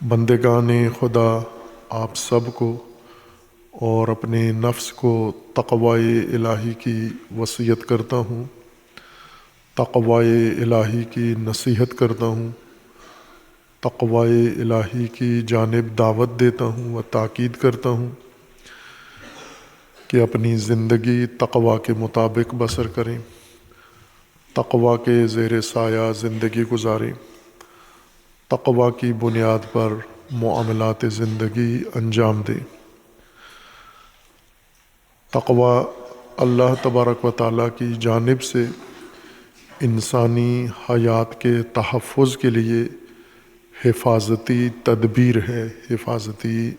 بندگان خدا آپ سب کو اور اپنے نفس کو تقوائے الہی کی وصیت کرتا ہوں، تقوائے الہی کی نصیحت کرتا ہوں، تقوائے الہی کی جانب دعوت دیتا ہوں و تاکید کرتا ہوں کہ اپنی زندگی تقوی کے مطابق بسر کریں، تقوی کے زیر سایہ زندگی گزاریں، تقوی کی بنیاد پر معاملات زندگی انجام دیں۔ تقوی اللہ تبارک و تعالیٰ کی جانب سے انسانی حیات کے تحفظ کے لیے حفاظتی تدبیر ہے، حفاظتی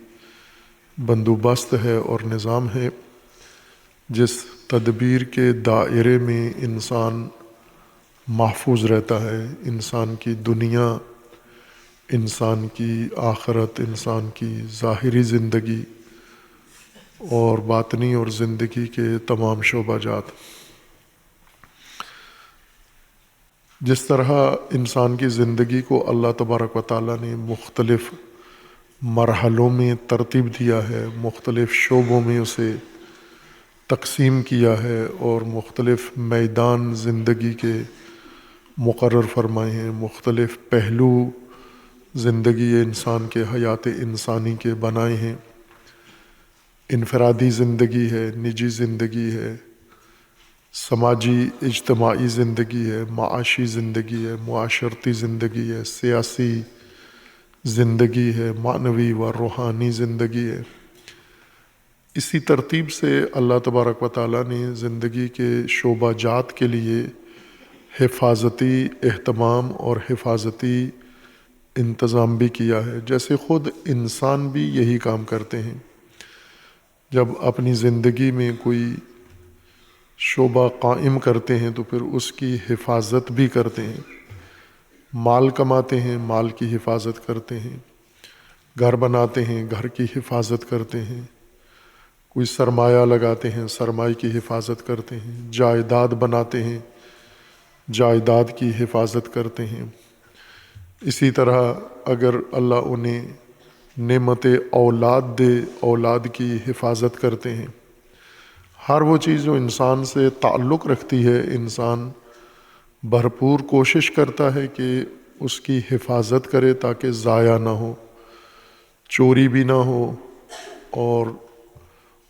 بندوبست ہے اور نظام ہے، جس تدبیر کے دائرے میں انسان محفوظ رہتا ہے۔ انسان کی دنیا، انسان کی آخرت، انسان کی ظاہری زندگی اور باطنی اور زندگی کے تمام شعبہ جات۔ جس طرح انسان کی زندگی کو اللہ تبارک و تعالیٰ نے مختلف مرحلوں میں ترتیب دیا ہے، مختلف شعبوں میں اسے تقسیم کیا ہے اور مختلف میدان زندگی کے مقرر فرمائے ہیں، مختلف پہلو زندگی انسان کے حیات انسانی کے بنائے ہیں۔ انفرادی زندگی ہے، نجی زندگی ہے، سماجی اجتماعی زندگی ہے، معاشی زندگی ہے، معاشرتی زندگی ہے، سیاسی زندگی ہے، معنوی و روحانی زندگی ہے۔ اسی ترتیب سے اللہ تبارک و تعالیٰ نے زندگی کے شعبہ جات کے لیے حفاظتی اہتمام اور حفاظتی انتظام بھی کیا ہے، جیسے خود انسان بھی یہی کام کرتے ہیں۔ جب اپنی زندگی میں کوئی شعبہ قائم کرتے ہیں تو پھر اس کی حفاظت بھی کرتے ہیں، مال کماتے ہیں، مال کی حفاظت کرتے ہیں، گھر بناتے ہیں، گھر کی حفاظت کرتے ہیں، کوئی سرمایہ لگاتے ہیں، سرمایہ کی حفاظت کرتے ہیں، جائیداد بناتے ہیں، جائیداد کی حفاظت کرتے ہیں۔ اسی طرح اگر اللہ انہیں نعمت اولاد دے، اولاد کی حفاظت کرتے ہیں۔ ہر وہ چیز جو انسان سے تعلق رکھتی ہے، انسان بھرپور کوشش کرتا ہے کہ اس کی حفاظت کرے تاکہ ضائع نہ ہو، چوری بھی نہ ہو اور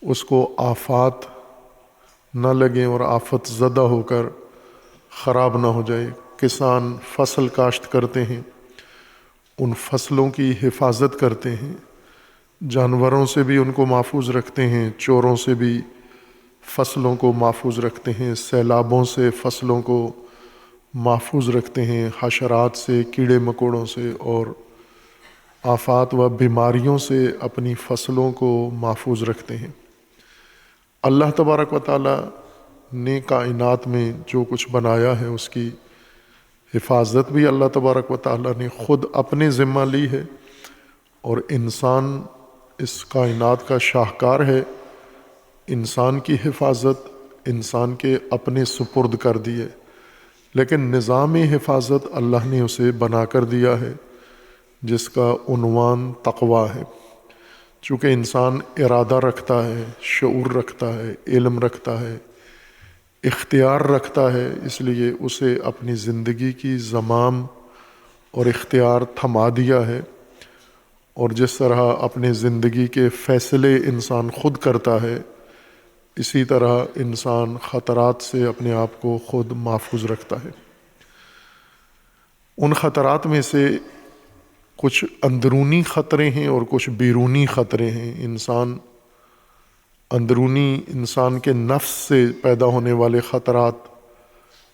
اس کو آفات نہ لگیں اور آفت زدہ ہو کر خراب نہ ہو جائے۔ کسان فصل کاشت کرتے ہیں، ان فصلوں کی حفاظت کرتے ہیں، جانوروں سے بھی ان کو محفوظ رکھتے ہیں، چوروں سے بھی فصلوں کو محفوظ رکھتے ہیں، سیلابوں سے فصلوں کو محفوظ رکھتے ہیں، حشرات سے، کیڑے مکوڑوں سے اور آفات و بیماریوں سے اپنی فصلوں کو محفوظ رکھتے ہیں۔ اللہ تبارک و تعالیٰ نے کائنات میں جو کچھ بنایا ہے اس کی حفاظت بھی اللہ تبارک و تعالیٰ نے خود اپنے ذمہ لی ہے، اور انسان اس کائنات کا شاہکار ہے۔ انسان کی حفاظت انسان کے اپنے سپرد کر دی ہے، لیکن نظام حفاظت اللہ نے اسے بنا کر دیا ہے، جس کا عنوان تقوی ہے۔ چونکہ انسان ارادہ رکھتا ہے، شعور رکھتا ہے، علم رکھتا ہے، اختیار رکھتا ہے، اس لیے اسے اپنی زندگی کی زمام اور اختیار تھما دیا ہے۔ اور جس طرح اپنے زندگی کے فیصلے انسان خود کرتا ہے، اسی طرح انسان خطرات سے اپنے آپ کو خود محفوظ رکھتا ہے۔ ان خطرات میں سے کچھ اندرونی خطرے ہیں اور کچھ بیرونی خطرے ہیں۔ اندرونی انسان کے نفس سے پیدا ہونے والے خطرات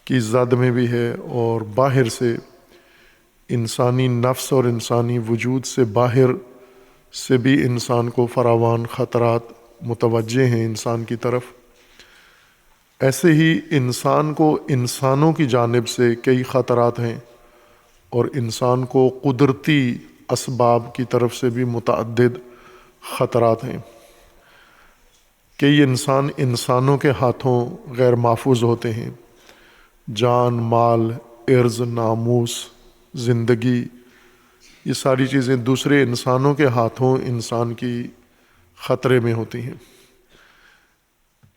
کی زد میں بھی ہے، اور باہر سے انسانی نفس اور انسانی وجود سے باہر سے بھی انسان کو فراوان خطرات متوجہ ہیں انسان کی طرف۔ ایسے ہی انسان کو انسانوں کی جانب سے کئی خطرات ہیں، اور انسان کو قدرتی اسباب کی طرف سے بھی متعدد خطرات ہیں۔ کئی انسانوں کے ہاتھوں غیر محفوظ ہوتے ہیں، جان، مال، عرض، ناموس، زندگی، یہ ساری چیزیں دوسرے انسانوں کے ہاتھوں انسان کی خطرے میں ہوتی ہیں۔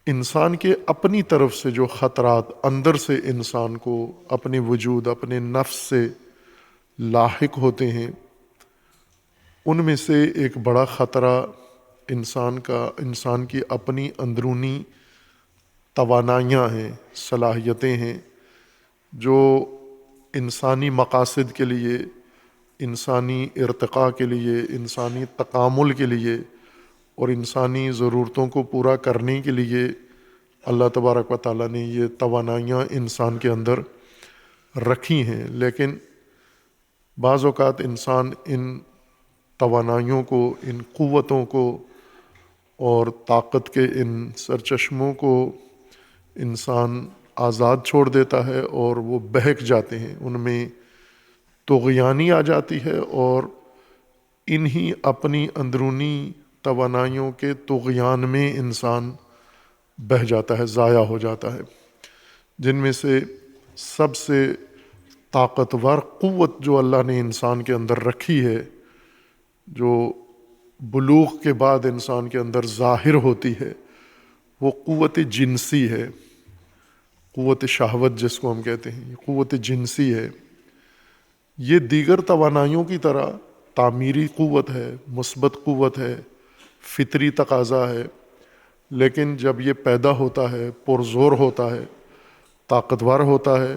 انسان کے اپنی طرف سے جو خطرات اندر سے انسان کو اپنے وجود، اپنے نفس سے لاحق ہوتے ہیں، ان میں سے ایک بڑا خطرہ انسان کی اپنی اندرونی توانائیاں ہیں، صلاحیتیں ہیں، جو انسانی مقاصد کے لیے، انسانی ارتقاء کے لیے، انسانی تکامل کے لیے اور انسانی ضرورتوں کو پورا کرنے کے لیے اللہ تبارک و تعالیٰ نے یہ توانائیاں انسان کے اندر رکھی ہیں۔ لیکن بعض اوقات انسان ان توانائیوں کو، ان قوتوں کو اور طاقت کے ان سرچشموں کو انسان آزاد چھوڑ دیتا ہے اور وہ بہک جاتے ہیں، ان میں طغیانی آ جاتی ہے اور انہی اپنی اندرونی توانائیوں کے طغیان میں انسان بہہ جاتا ہے، ضائع ہو جاتا ہے۔ جن میں سے سب سے طاقتور قوت جو اللہ نے انسان کے اندر رکھی ہے، جو بلوغ کے بعد انسان کے اندر ظاہر ہوتی ہے، وہ قوت جنسی ہے، قوت شہوت جس کو ہم کہتے ہیں، یہ قوت جنسی ہے۔ یہ دیگر توانائیوں کی طرح تعمیری قوت ہے، مثبت قوت ہے، فطری تقاضا ہے، لیکن جب یہ پیدا ہوتا ہے، پرزور ہوتا ہے، طاقتور ہوتا ہے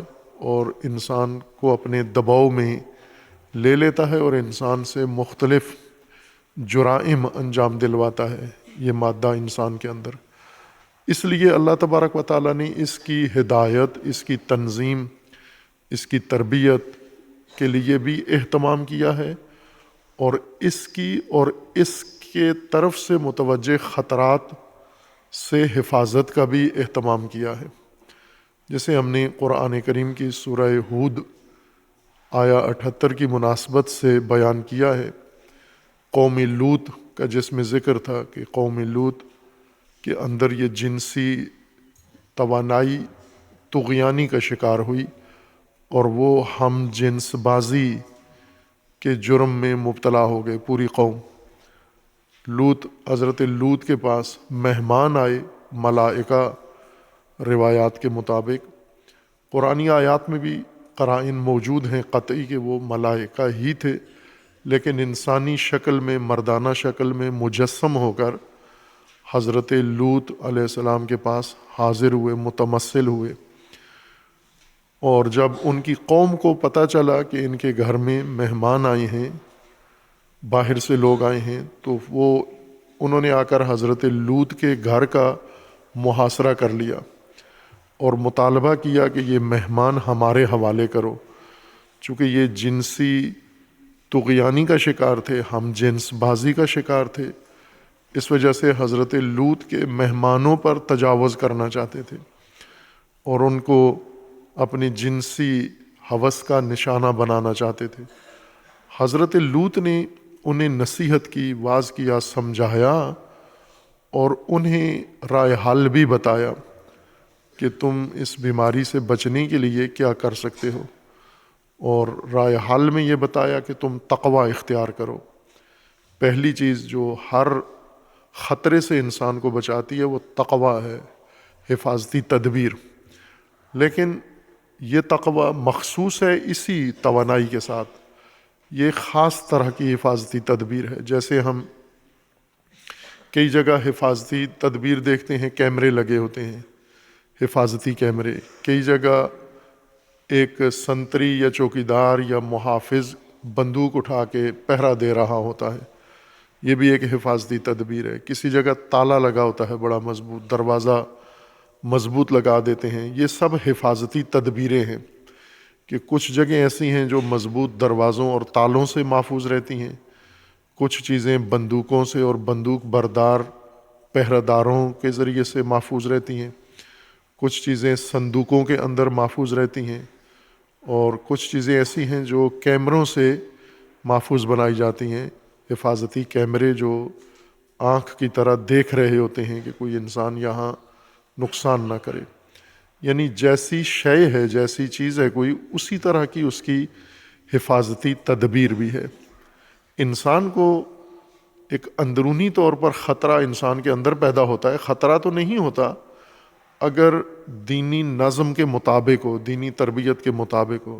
اور انسان کو اپنے دباؤ میں لے لیتا ہے اور انسان سے مختلف جرائم انجام دلواتا ہے یہ مادہ انسان کے اندر۔ اس لیے اللہ تبارک و تعالیٰ نے اس کی ہدایت، اس کی تنظیم، اس کی تربیت کے لیے بھی اہتمام کیا ہے، اور اس کے طرف سے متوجہ خطرات سے حفاظت کا بھی اہتمام کیا ہے۔ جیسے ہم نے قرآن کریم کی سورہ ہود آیا 78 کی مناسبت سے بیان کیا ہے، قوم لوط کا جس میں ذکر تھا کہ قوم لوط کے اندر یہ جنسی توانائی طغیانی کا شکار ہوئی اور وہ ہم جنس بازی کے جرم میں مبتلا ہو گئے پوری قوم۔ حضرت لوط کے پاس مہمان آئے، ملائکہ، روایات کے مطابق۔ قرآنی آیات میں بھی قرائن موجود ہیں قطعی کہ وہ ملائکہ ہی تھے، لیکن انسانی شکل میں، مردانہ شکل میں مجسم ہو کر حضرت لوط علیہ السلام کے پاس حاضر ہوئے، متمثل ہوئے۔ اور جب ان کی قوم کو پتہ چلا کہ ان کے گھر میں مہمان آئے ہیں، باہر سے لوگ آئے ہیں، تو انہوں نے آ کر حضرت لوط کے گھر کا محاصرہ کر لیا اور مطالبہ کیا کہ یہ مہمان ہمارے حوالے کرو، چونکہ یہ جنسی طغیانی کا شکار تھے، ہم جنس بازی کا شکار تھے، اس وجہ سے حضرت لوط کے مہمانوں پر تجاوز کرنا چاہتے تھے اور ان کو اپنی جنسی ہوس کا نشانہ بنانا چاہتے تھے۔ حضرت لوط نے انہیں نصیحت کی، واعظ کیا، سمجھایا اور انہیں رائے حل بھی بتایا کہ تم اس بیماری سے بچنے کے لیے کیا کر سکتے ہو، اور رائے حل میں یہ بتایا کہ تم تقوی اختیار کرو۔ پہلی چیز جو ہر خطرے سے انسان کو بچاتی ہے وہ تقوی ہے، حفاظتی تدبیر۔ لیکن یہ تقوی مخصوص ہے اسی توانائی کے ساتھ، یہ خاص طرح کی حفاظتی تدبیر ہے۔ جیسے ہم کئی جگہ حفاظتی تدبیر دیکھتے ہیں، کیمرے لگے ہوتے ہیں، حفاظتی کیمرے، کئی جگہ ایک سنتری یا چوکیدار یا محافظ بندوق اٹھا کے پہرا دے رہا ہوتا ہے، یہ بھی ایک حفاظتی تدبیر ہے۔ کسی جگہ تالا لگا ہوتا ہے بڑا مضبوط، دروازہ مضبوط لگا دیتے ہیں، یہ سب حفاظتی تدبیریں ہیں کہ کچھ جگہیں ایسی ہیں جو مضبوط دروازوں اور تالوں سے محفوظ رہتی ہیں، کچھ چیزیں بندوقوں سے اور بندوق بردار پہرہ داروں کے ذریعے سے محفوظ رہتی ہیں، کچھ چیزیں صندوقوں کے اندر محفوظ رہتی ہیں، اور کچھ چیزیں ایسی ہیں جو کیمروں سے محفوظ بنائی جاتی ہیں، حفاظتی کیمرے جو آنکھ کی طرح دیکھ رہے ہوتے ہیں کہ کوئی انسان یہاں نقصان نہ کرے۔ یعنی جیسی شے ہے، جیسی چیز ہے کوئی، اسی طرح کی اس کی حفاظتی تدبیر بھی ہے۔ انسان کو ایک اندرونی طور پر خطرہ انسان کے اندر پیدا ہوتا ہے. خطرہ تو نہیں ہوتا اگر دینی نظم کے مطابق ہو، دینی تربیت کے مطابق ہو،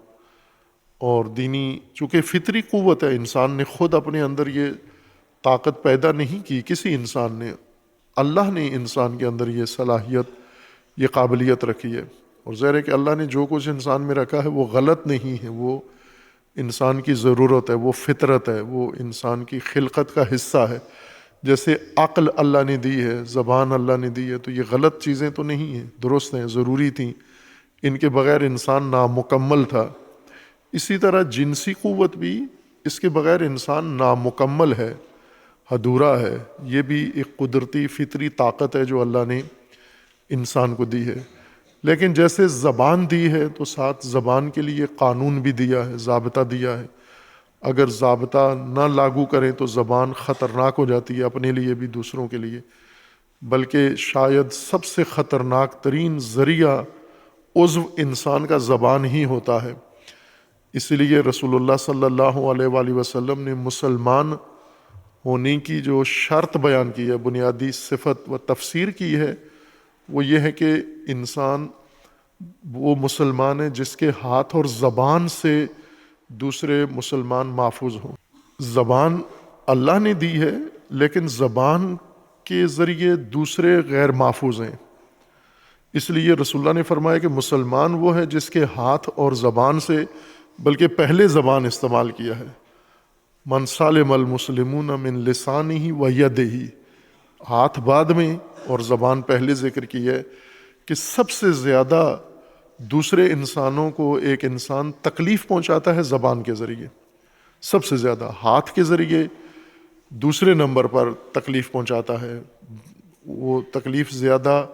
اور دینی، چونکہ فطری قوت ہے، انسان نے خود اپنے اندر یہ طاقت پیدا نہیں کی کسی انسان نے، اللہ نے انسان کے اندر یہ صلاحیت، یہ قابلیت رکھی ہے. اور ظاہر ہے کہ اللہ نے جو کچھ انسان میں رکھا ہے وہ غلط نہیں ہے، وہ انسان کی ضرورت ہے، وہ فطرت ہے، وہ انسان کی خلقت کا حصہ ہے. جیسے عقل اللہ نے دی ہے، زبان اللہ نے دی ہے، تو یہ غلط چیزیں تو نہیں ہیں، درست ہیں، ضروری تھیں. ان کے بغیر انسان نامکمل تھا. اسی طرح جنسی قوت بھی، اس کے بغیر انسان نامکمل ہے، ادھورا ہے. یہ بھی ایک قدرتی فطری طاقت ہے جو اللہ نے انسان کو دی ہے. لیکن جیسے زبان دی ہے تو ساتھ زبان کے لیے قانون بھی دیا ہے، ضابطہ دیا ہے. اگر ضابطہ نہ لاگو کریں تو زبان خطرناک ہو جاتی ہے، اپنے لیے بھی دوسروں کے لیے. بلکہ شاید سب سے خطرناک ترین ذریعہ عضو انسان کا زبان ہی ہوتا ہے. اس لیے رسول اللہ صلی اللہ علیہ وآلہ وسلم نے مسلمان ہونے کی جو شرط بیان کی ہے، بنیادی صفت و تفسیر کی ہے، وہ یہ ہے کہ انسان وہ مسلمان ہے جس کے ہاتھ اور زبان سے دوسرے مسلمان محفوظ ہوں. زبان اللہ نے دی ہے، لیکن زبان کے ذریعے دوسرے غیر محفوظ ہیں. اس لیے رسول اللہ نے فرمایا کہ مسلمان وہ ہے جس کے ہاتھ اور زبان سے، بلکہ پہلے زبان استعمال کیا ہے. من سالم المسلمون من لسانہ و یدہ، ہاتھ بعد میں اور زبان پہلے ذکر کی ہے کہ سب سے زیادہ دوسرے انسانوں کو ایک انسان تکلیف پہنچاتا ہے زبان کے ذریعے. سب سے زیادہ ہاتھ کے ذریعے دوسرے نمبر پر تکلیف پہنچاتا ہے. وہ تکلیف زیادہ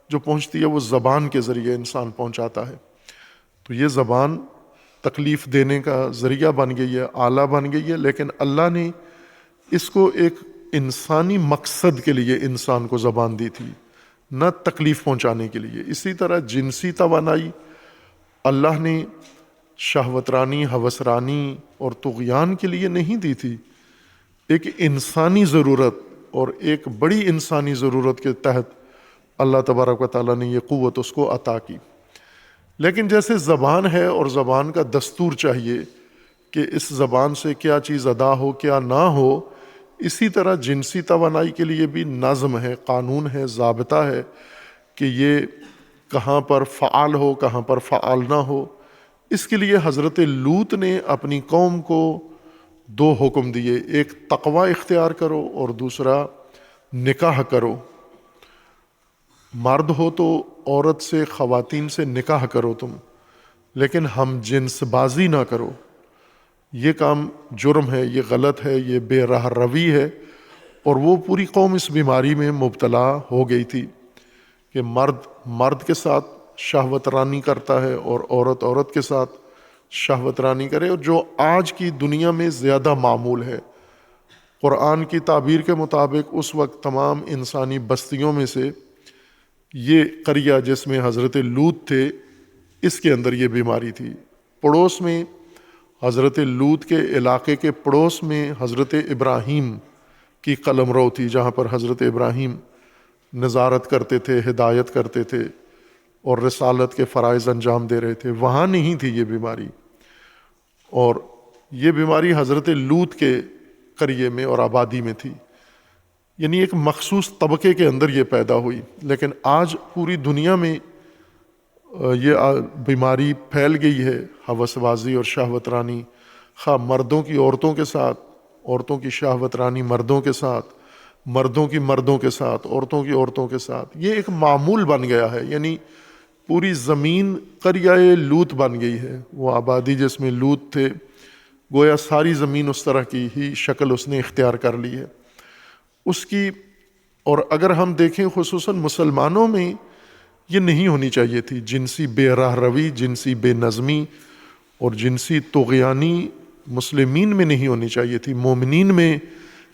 جو پہنچتی ہے وہ زبان کے ذریعے انسان پہنچاتا ہے. تو یہ زبان تکلیف دینے کا ذریعہ بن گئی ہے، آلہ بن گئی ہے. لیکن اللہ نے اس کو ایک انسانی مقصد کے لیے انسان کو زبان دی تھی، نہ تکلیف پہنچانے کے لیے. اسی طرح جنسی توانائی اللہ نے شہوت رانی، ہوس رانی اور طغیان کے لیے نہیں دی تھی. ایک انسانی ضرورت اور ایک بڑی انسانی ضرورت کے تحت اللہ تبارک و تعالیٰ نے یہ قوت اس کو عطا کی. لیکن جیسے زبان ہے اور زبان کا دستور چاہیے کہ اس زبان سے کیا چیز ادا ہو کیا نہ ہو، اسی طرح جنسی توانائی کے لیے بھی نظم ہے، قانون ہے، ضابطہ ہے کہ یہ کہاں پر فعال ہو، کہاں پر فعال نہ ہو. اس کے لیے حضرت لوط نے اپنی قوم کو دو حکم دیے، ایک تقوی اختیار کرو اور دوسرا نکاح کرو. مرد ہو تو عورت سے، خواتین سے نکاح کرو تم، لیکن ہم جنس بازی نہ کرو. یہ کام جرم ہے، یہ غلط ہے، یہ بے راہ روی ہے. اور وہ پوری قوم اس بیماری میں مبتلا ہو گئی تھی کہ مرد مرد کے ساتھ شہوت رانی کرتا ہے اور عورت عورت کے ساتھ شہوت رانی کرے، اور جو آج کی دنیا میں زیادہ معمول ہے. قرآن کی تعبیر کے مطابق اس وقت تمام انسانی بستیوں میں سے یہ قریہ جس میں حضرت لوط تھے، اس کے اندر یہ بیماری تھی. پڑوس میں حضرت لوط کے علاقے کے پڑوس میں حضرت ابراہیم کی قلمرو تھی، جہاں پر حضرت ابراہیم نظارت کرتے تھے، ہدایت کرتے تھے اور رسالت کے فرائض انجام دے رہے تھے. وہاں نہیں تھی یہ بیماری، اور یہ بیماری حضرت لوط کے قریے میں اور آبادی میں تھی. یعنی ایک مخصوص طبقے کے اندر یہ پیدا ہوئی. لیکن آج پوری دنیا میں یہ بیماری پھیل گئی ہے، ہوس بازی اور شہوت رانی، خواہ مردوں کی عورتوں کے ساتھ، عورتوں کی شہوت رانی مردوں کے ساتھ، مردوں کی مردوں کے ساتھ، عورتوں کی عورتوں کے ساتھ. یہ ایک معمول بن گیا ہے. یعنی پوری زمین قریہ لوط بن گئی ہے. وہ آبادی جس میں لوط تھے، گویا ساری زمین اس طرح کی ہی شکل اس نے اختیار کر لی ہے اس کی. اور اگر ہم دیکھیں خصوصاً مسلمانوں میں یہ نہیں ہونی چاہیے تھی. جنسی بے راہ روی، جنسی بے نظمی اور جنسی طغیانی مسلمین میں نہیں ہونی چاہیے تھی، مومنین میں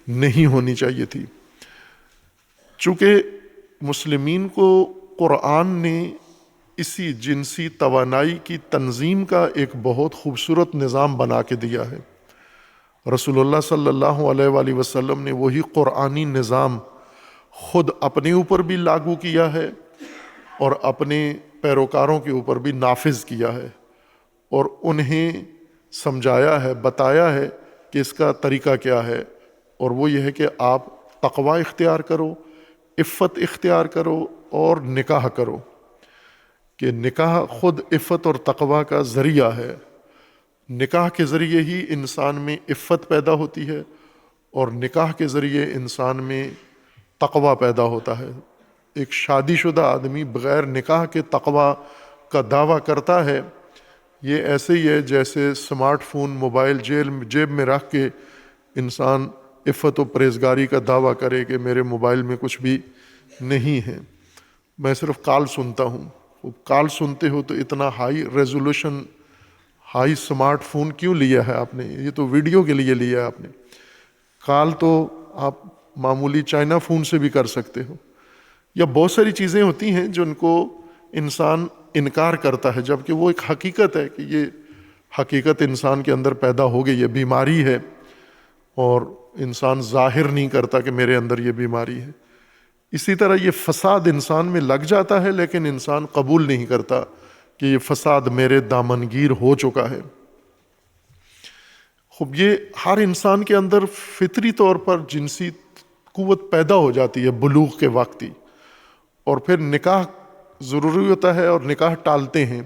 نہیں ہونی چاہیے تھی. چونکہ مسلمین کو قرآن نے اسی جنسی توانائی کی تنظیم کا ایک بہت خوبصورت نظام بنا کے دیا ہے. رسول اللہ صلی اللہ علیہ وآلہ وسلم نے وہی قرآنی نظام خود اپنے اوپر بھی لاگو کیا ہے اور اپنے پیروکاروں کے اوپر بھی نافذ کیا ہے، اور انہیں سمجھایا ہے، بتایا ہے کہ اس کا طریقہ کیا ہے، اور وہ یہ ہے کہ آپ تقوی اختیار کرو، عفت اختیار کرو اور نکاح کرو، کہ نکاح خود عفت اور تقوی کا ذریعہ ہے۔ نکاح کے ذریعے ہی انسان میں عفت پیدا ہوتی ہے، اور نکاح کے ذریعے انسان میں تقوی پیدا ہوتا ہے۔ ایک شادی شدہ آدمی بغیر نکاح کے تقوی کا دعویٰ کرتا ہے، یہ ایسے ہی ہے جیسے سمارٹ فون موبائل جیب میں رکھ کے انسان عفت و پرہیزگاری کا دعویٰ کرے کہ میرے موبائل میں کچھ بھی نہیں ہے، میں صرف کال سنتا ہوں۔ وہ کال سنتے ہو تو اتنا high resolution high smart phone کیوں لیا ہے آپ نے؟ یہ تو ویڈیو کے لیے لیا ہے آپ نے، کال تو آپ معمولی چائنا فون سے بھی کر سکتے ہو۔ یا بہت ساری چیزیں ہوتی ہیں جن کو انسان انکار کرتا ہے، جبکہ وہ ایک حقیقت ہے کہ یہ حقیقت انسان کے اندر پیدا ہو گئی، یہ بیماری ہے، اور انسان ظاہر نہیں کرتا کہ میرے اندر یہ بیماری ہے۔ اسی طرح یہ فساد انسان میں لگ جاتا ہے، لیکن انسان قبول نہیں کرتا کہ یہ فساد میرے دامنگیر ہو چکا ہے۔ خب یہ ہر انسان کے اندر فطری طور پر جنسی قوت پیدا ہو جاتی ہے بلوغ کے وقت ہی، اور پھر نکاح ضروری ہوتا ہے، اور نکاح ٹالتے ہیں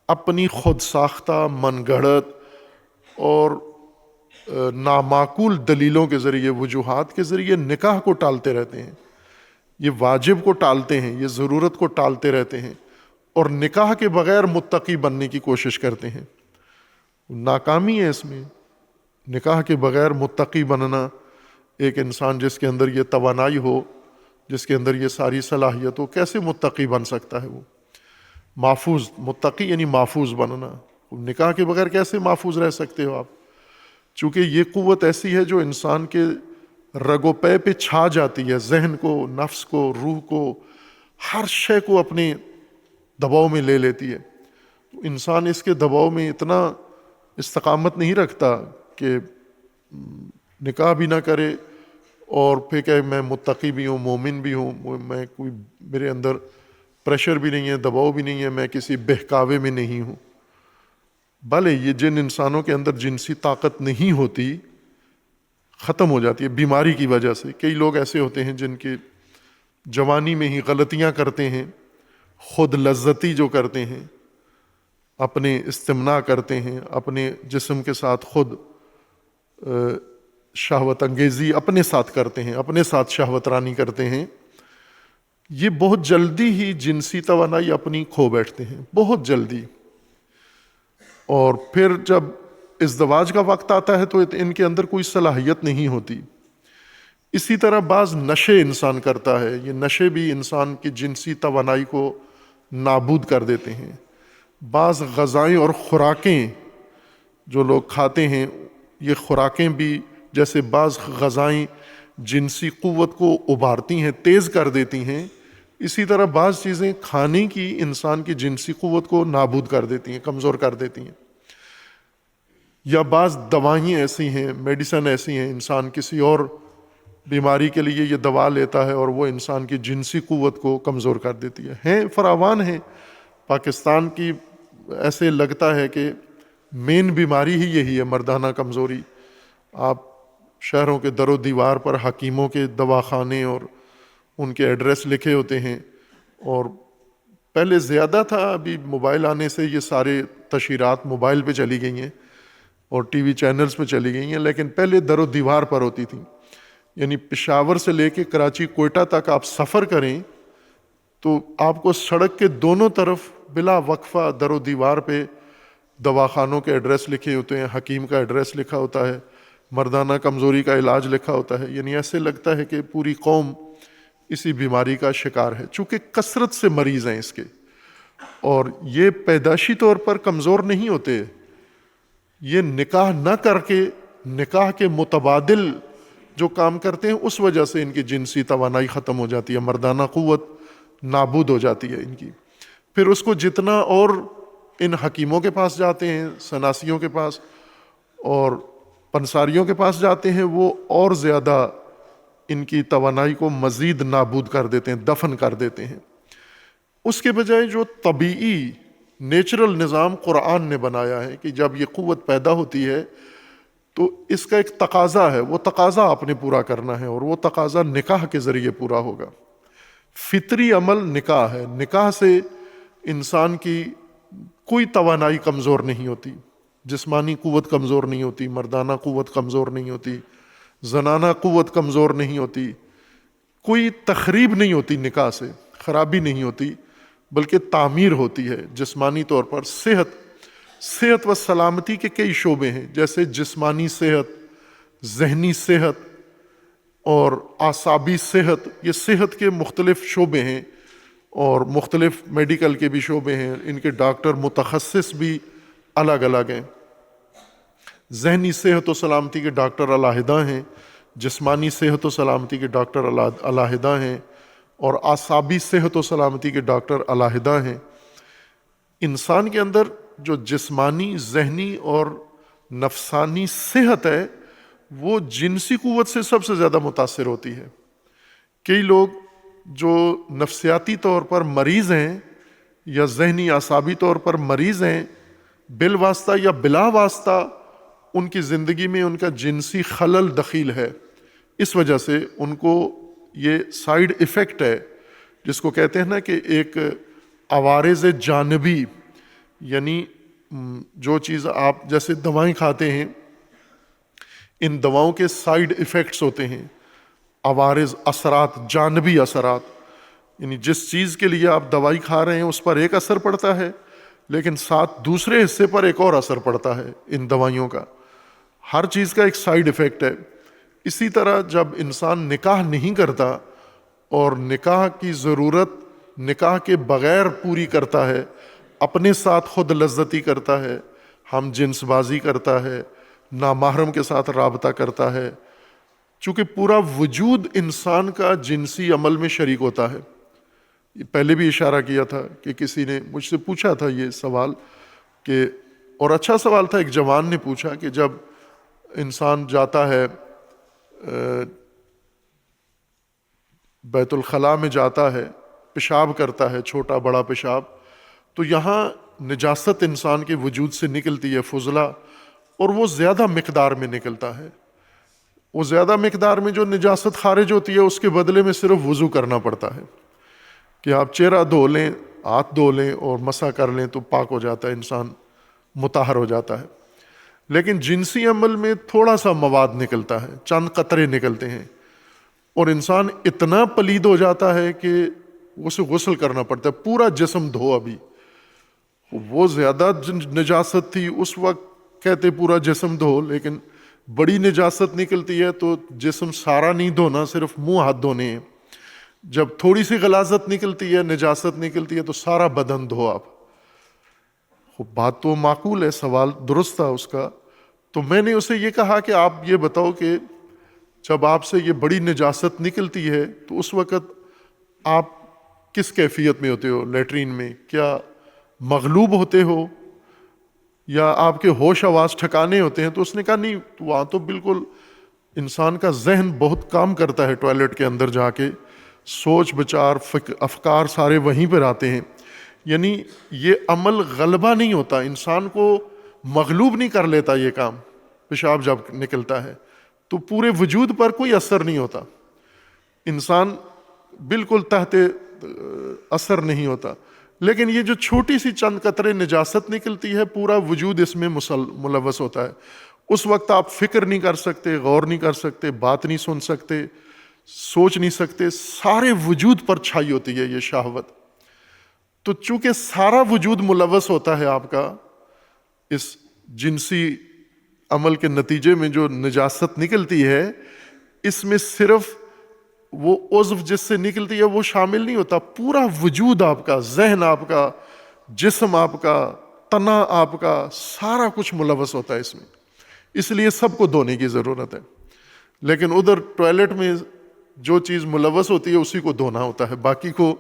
اپنی خود ساختہ من گھڑت اور نامعقول دلیلوں کے ذریعے، وجوہات کے ذریعے نکاح کو ٹالتے رہتے ہیں، یہ واجب کو ٹالتے ہیں، یہ ضرورت کو ٹالتے رہتے ہیں، اور نکاح کے بغیر متقی بننے کی کوشش کرتے ہیں۔ ناکامی ہے اس میں۔ نکاح کے بغیر متقی بننا، ایک انسان جس کے اندر یہ توانائی ہو، جس کے اندر یہ ساری صلاحیت ہو، کیسے متقی بن سکتا ہے؟ وہ محفوظ، متقی یعنی محفوظ بننا۔ نکاح کے بغیر کیسے محفوظ رہ سکتے ہو آپ؟ چونکہ یہ قوت ایسی ہے جو انسان کے رگ و پے پہ چھا جاتی ہے، ذہن کو، نفس کو، روح کو، ہر شے کو اپنے دباؤ میں لے لیتی ہے۔ تو انسان اس کے دباؤ میں اتنا استقامت نہیں رکھتا کہ نکاح بھی نہ کرے اور پھر کہ میں متقی بھی ہوں، مومن بھی ہوں، میں کوئی، میرے اندر پریشر بھی نہیں ہے، دباؤ بھی نہیں ہے، میں کسی بہکاوے میں نہیں ہوں۔ بھلے یہ جن انسانوں کے اندر جنسی طاقت نہیں ہوتی ختم ہو جاتی ہے بیماری کی وجہ سے۔ کئی لوگ ایسے ہوتے ہیں جن کے جوانی میں ہی غلطیاں کرتے ہیں، خود لذتی جو کرتے ہیں، اپنے استمناء کرتے ہیں، اپنے جسم کے ساتھ خود شہوت انگیزی اپنے ساتھ کرتے ہیں، اپنے ساتھ شہوت رانی کرتے ہیں، یہ بہت جلدی ہی جنسی توانائی اپنی کھو بیٹھتے ہیں، بہت جلدی۔ اور پھر جب ازدواج کا وقت آتا ہے تو ان کے اندر کوئی صلاحیت نہیں ہوتی۔ اسی طرح بعض نشے انسان کرتا ہے، یہ نشے بھی انسان کی جنسی توانائی کو نابود کر دیتے ہیں۔ بعض غذائیں اور خوراکیں جو لوگ کھاتے ہیں، یہ خوراکیں بھی، جیسے بعض غذائیں جنسی قوت کو ابھارتی ہیں، تیز کر دیتی ہیں، اسی طرح بعض چیزیں کھانے کی انسان کی جنسی قوت کو نابود کر دیتی ہیں، کمزور کر دیتی ہیں۔ یا بعض دوائیں ایسی ہیں، میڈیسن ایسی ہیں، انسان کسی اور بیماری کے لیے یہ دوا لیتا ہے اور وہ انسان کی جنسی قوت کو کمزور کر دیتی ہے۔ ہیں فراوان ہیں۔ پاکستان کی ایسے لگتا ہے کہ مین بیماری ہی یہی ہے، مردانہ کمزوری۔ آپ شہروں کے در و دیوار پر حکیموں کے دواخانے اور ان کے ایڈریس لکھے ہوتے ہیں، اور پہلے زیادہ تھا، ابھی موبائل آنے سے یہ سارے تشہیرات موبائل پہ چلی گئی ہیں اور ٹی وی چینلز پہ چلی گئی ہیں، لیکن پہلے در و دیوار پر ہوتی تھیں۔ یعنی پشاور سے لے کے کراچی کوئٹہ تک آپ سفر کریں تو آپ کو سڑک کے دونوں طرف بلا وقفہ در و دیوار پہ دواخانوں کے ایڈریس لکھے ہوتے ہیں، حکیم کا ایڈریس لکھا ہوتا ہے، مردانہ کمزوری کا علاج لکھا ہوتا ہے۔ یعنی ایسے لگتا ہے کہ پوری قوم اسی بیماری کا شکار ہے، چونکہ کثرت سے مریض ہیں اس کے، اور یہ پیدائشی طور پر کمزور نہیں ہوتے، یہ نکاح نہ کر کے نکاح کے متبادل جو کام کرتے ہیں اس وجہ سے ان کی جنسی توانائی ختم ہو جاتی ہے، مردانہ قوت نابود ہو جاتی ہے ان کی۔ پھر اس کو جتنا اور ان حکیموں کے پاس جاتے ہیں، سناسیوں کے پاس، اور پنساریوں کے پاس جاتے ہیں، وہ اور زیادہ ان کی توانائی کو مزید نابود کر دیتے ہیں، دفن کر دیتے ہیں۔ اس کے بجائے جو طبیعی نیچرل نظام قرآن نے بنایا ہے کہ جب یہ قوت پیدا ہوتی ہے تو اس کا ایک تقاضا ہے، وہ تقاضا آپ نے پورا کرنا ہے، اور وہ تقاضا نکاح کے ذریعے پورا ہوگا۔ فطری عمل نکاح ہے، نکاح سے انسان کی کوئی توانائی کمزور نہیں ہوتی، جسمانی قوت کمزور نہیں ہوتی، مردانہ قوت کمزور نہیں ہوتی، زنانہ قوت کمزور نہیں ہوتی، کوئی تخریب نہیں ہوتی، نکاح سے خرابی نہیں ہوتی، بلکہ تعمیر ہوتی ہے جسمانی طور پر۔ صحت و سلامتی کے کئی شعبے ہیں، جیسے جسمانی صحت، ذہنی صحت اور اعصابی صحت، یہ صحت کے مختلف شعبے ہیں، اور مختلف میڈیکل کے بھی شعبے ہیں، ان کے ڈاکٹر متخصص بھی الگ الگ ہیں۔ ذہنی صحت و سلامتی کے ڈاکٹر علیحدہ ہیں، جسمانی صحت و سلامتی کے ڈاکٹر علیحدہ ہیں، اور اعصابی صحت و سلامتی کے ڈاکٹر علیحدہ ہیں۔ انسان کے اندر جو جسمانی، ذہنی اور نفسانی صحت ہے وہ جنسی قوت سے سب سے زیادہ متاثر ہوتی ہے۔ کئی لوگ جو نفسیاتی طور پر مریض ہیں یا ذہنی اعصابی طور پر مریض ہیں، بالواسطہ یا بلا واسطہ ان کی زندگی میں ان کا جنسی خلل دخیل ہے، اس وجہ سے ان کو یہ سائیڈ ایفیکٹ ہے جس کو کہتے ہیں نا کہ ایک عوارض جانبی، یعنی جو چیز آپ جیسے دوائیں کھاتے ہیں، ان دواؤں کے سائیڈ ایفیکٹس ہوتے ہیں، عوارض اثرات، جانبی اثرات، یعنی جس چیز کے لیے آپ دوائی کھا رہے ہیں اس پر ایک اثر پڑتا ہے، لیکن ساتھ دوسرے حصے پر ایک اور اثر پڑتا ہے ان دوائیوں کا۔ ہر چیز کا ایک سائیڈ ایفیکٹ ہے۔ اسی طرح جب انسان نکاح نہیں کرتا اور نکاح کی ضرورت نکاح کے بغیر پوری کرتا ہے، اپنے ساتھ خود لذتی کرتا ہے، ہم جنس بازی کرتا ہے، نامحرم کے ساتھ رابطہ کرتا ہے، چونکہ پورا وجود انسان کا جنسی عمل میں شریک ہوتا ہے۔ پہلے بھی اشارہ کیا تھا کہ کسی نے مجھ سے پوچھا تھا یہ سوال، کہ اور اچھا سوال تھا، ایک جوان نے پوچھا کہ جب انسان جاتا ہے بیت الخلاء میں جاتا ہے، پیشاب کرتا ہے، چھوٹا بڑا پیشاب، تو یہاں نجاست انسان کے وجود سے نکلتی ہے، فضلہ، اور وہ زیادہ مقدار میں نکلتا ہے۔ وہ زیادہ مقدار میں جو نجاست خارج ہوتی ہے اس کے بدلے میں صرف وضو کرنا پڑتا ہے، کہ آپ چہرہ دھو لیں، ہاتھ دھو لیں اور مسح کر لیں تو پاک ہو جاتا ہے، انسان مطہر ہو جاتا ہے۔ لیکن جنسی عمل میں تھوڑا سا مواد نکلتا ہے، چند قطرے نکلتے ہیں، اور انسان اتنا پلید ہو جاتا ہے کہ اسے غسل کرنا پڑتا ہے، پورا جسم دھو۔ ابھی وہ زیادہ نجاست تھی اس وقت کہتے پورا جسم دھو، لیکن بڑی نجاست نکلتی ہے تو جسم سارا نہیں دھونا، صرف منہ ہاتھ دھونے ہیں۔ جب تھوڑی سی غلاظت نکلتی ہے، نجاست نکلتی ہے، تو سارا بدن دھو آپ۔ بات تو معقول ہے، سوال درست تھا اس کا۔ تو میں نے اسے یہ کہا کہ آپ یہ بتاؤ کہ جب آپ سے یہ بڑی نجاست نکلتی ہے تو اس وقت آپ کس کیفیت میں ہوتے ہو؟ لیٹرین میں کیا مغلوب ہوتے ہو یا آپ کے ہوش حواس ٹھکانے ہوتے ہیں؟ تو اس نے کہا نہیں، وہاں تو بالکل انسان کا ذہن بہت کام کرتا ہے، ٹوائلٹ کے اندر جا کے سوچ بچار افکار سارے وہیں پر آتے ہیں، یعنی یہ عمل غلبہ نہیں ہوتا، انسان کو مغلوب نہیں کر لیتا یہ کام۔ پیشاب جب نکلتا ہے تو پورے وجود پر کوئی اثر نہیں ہوتا، انسان بالکل تحت اثر نہیں ہوتا، لیکن یہ جو چھوٹی سی چند قطرے نجاست نکلتی ہے پورا وجود اس میں ملوث ہوتا ہے۔ اس وقت آپ فکر نہیں کر سکتے، غور نہیں کر سکتے، بات نہیں سن سکتے، سوچ نہیں سکتے، سارے وجود پر چھائی ہوتی ہے یہ شہوت۔ تو چونکہ سارا وجود ملوث ہوتا ہے آپ کا اس جنسی عمل کے نتیجے میں، جو نجاست نکلتی ہے اس میں صرف وہ عضو جس سے نکلتی ہے وہ شامل نہیں ہوتا، پورا وجود آپ کا، ذہن آپ کا، جسم آپ کا، تنا آپ کا، سارا کچھ ملوث ہوتا ہے اس میں، اس لیے سب کو دھونے کی ضرورت ہے۔ لیکن ادھر ٹوائلٹ میں جو چیز ملوث ہوتی ہے اسی کو دھونا ہوتا ہے، باقی کو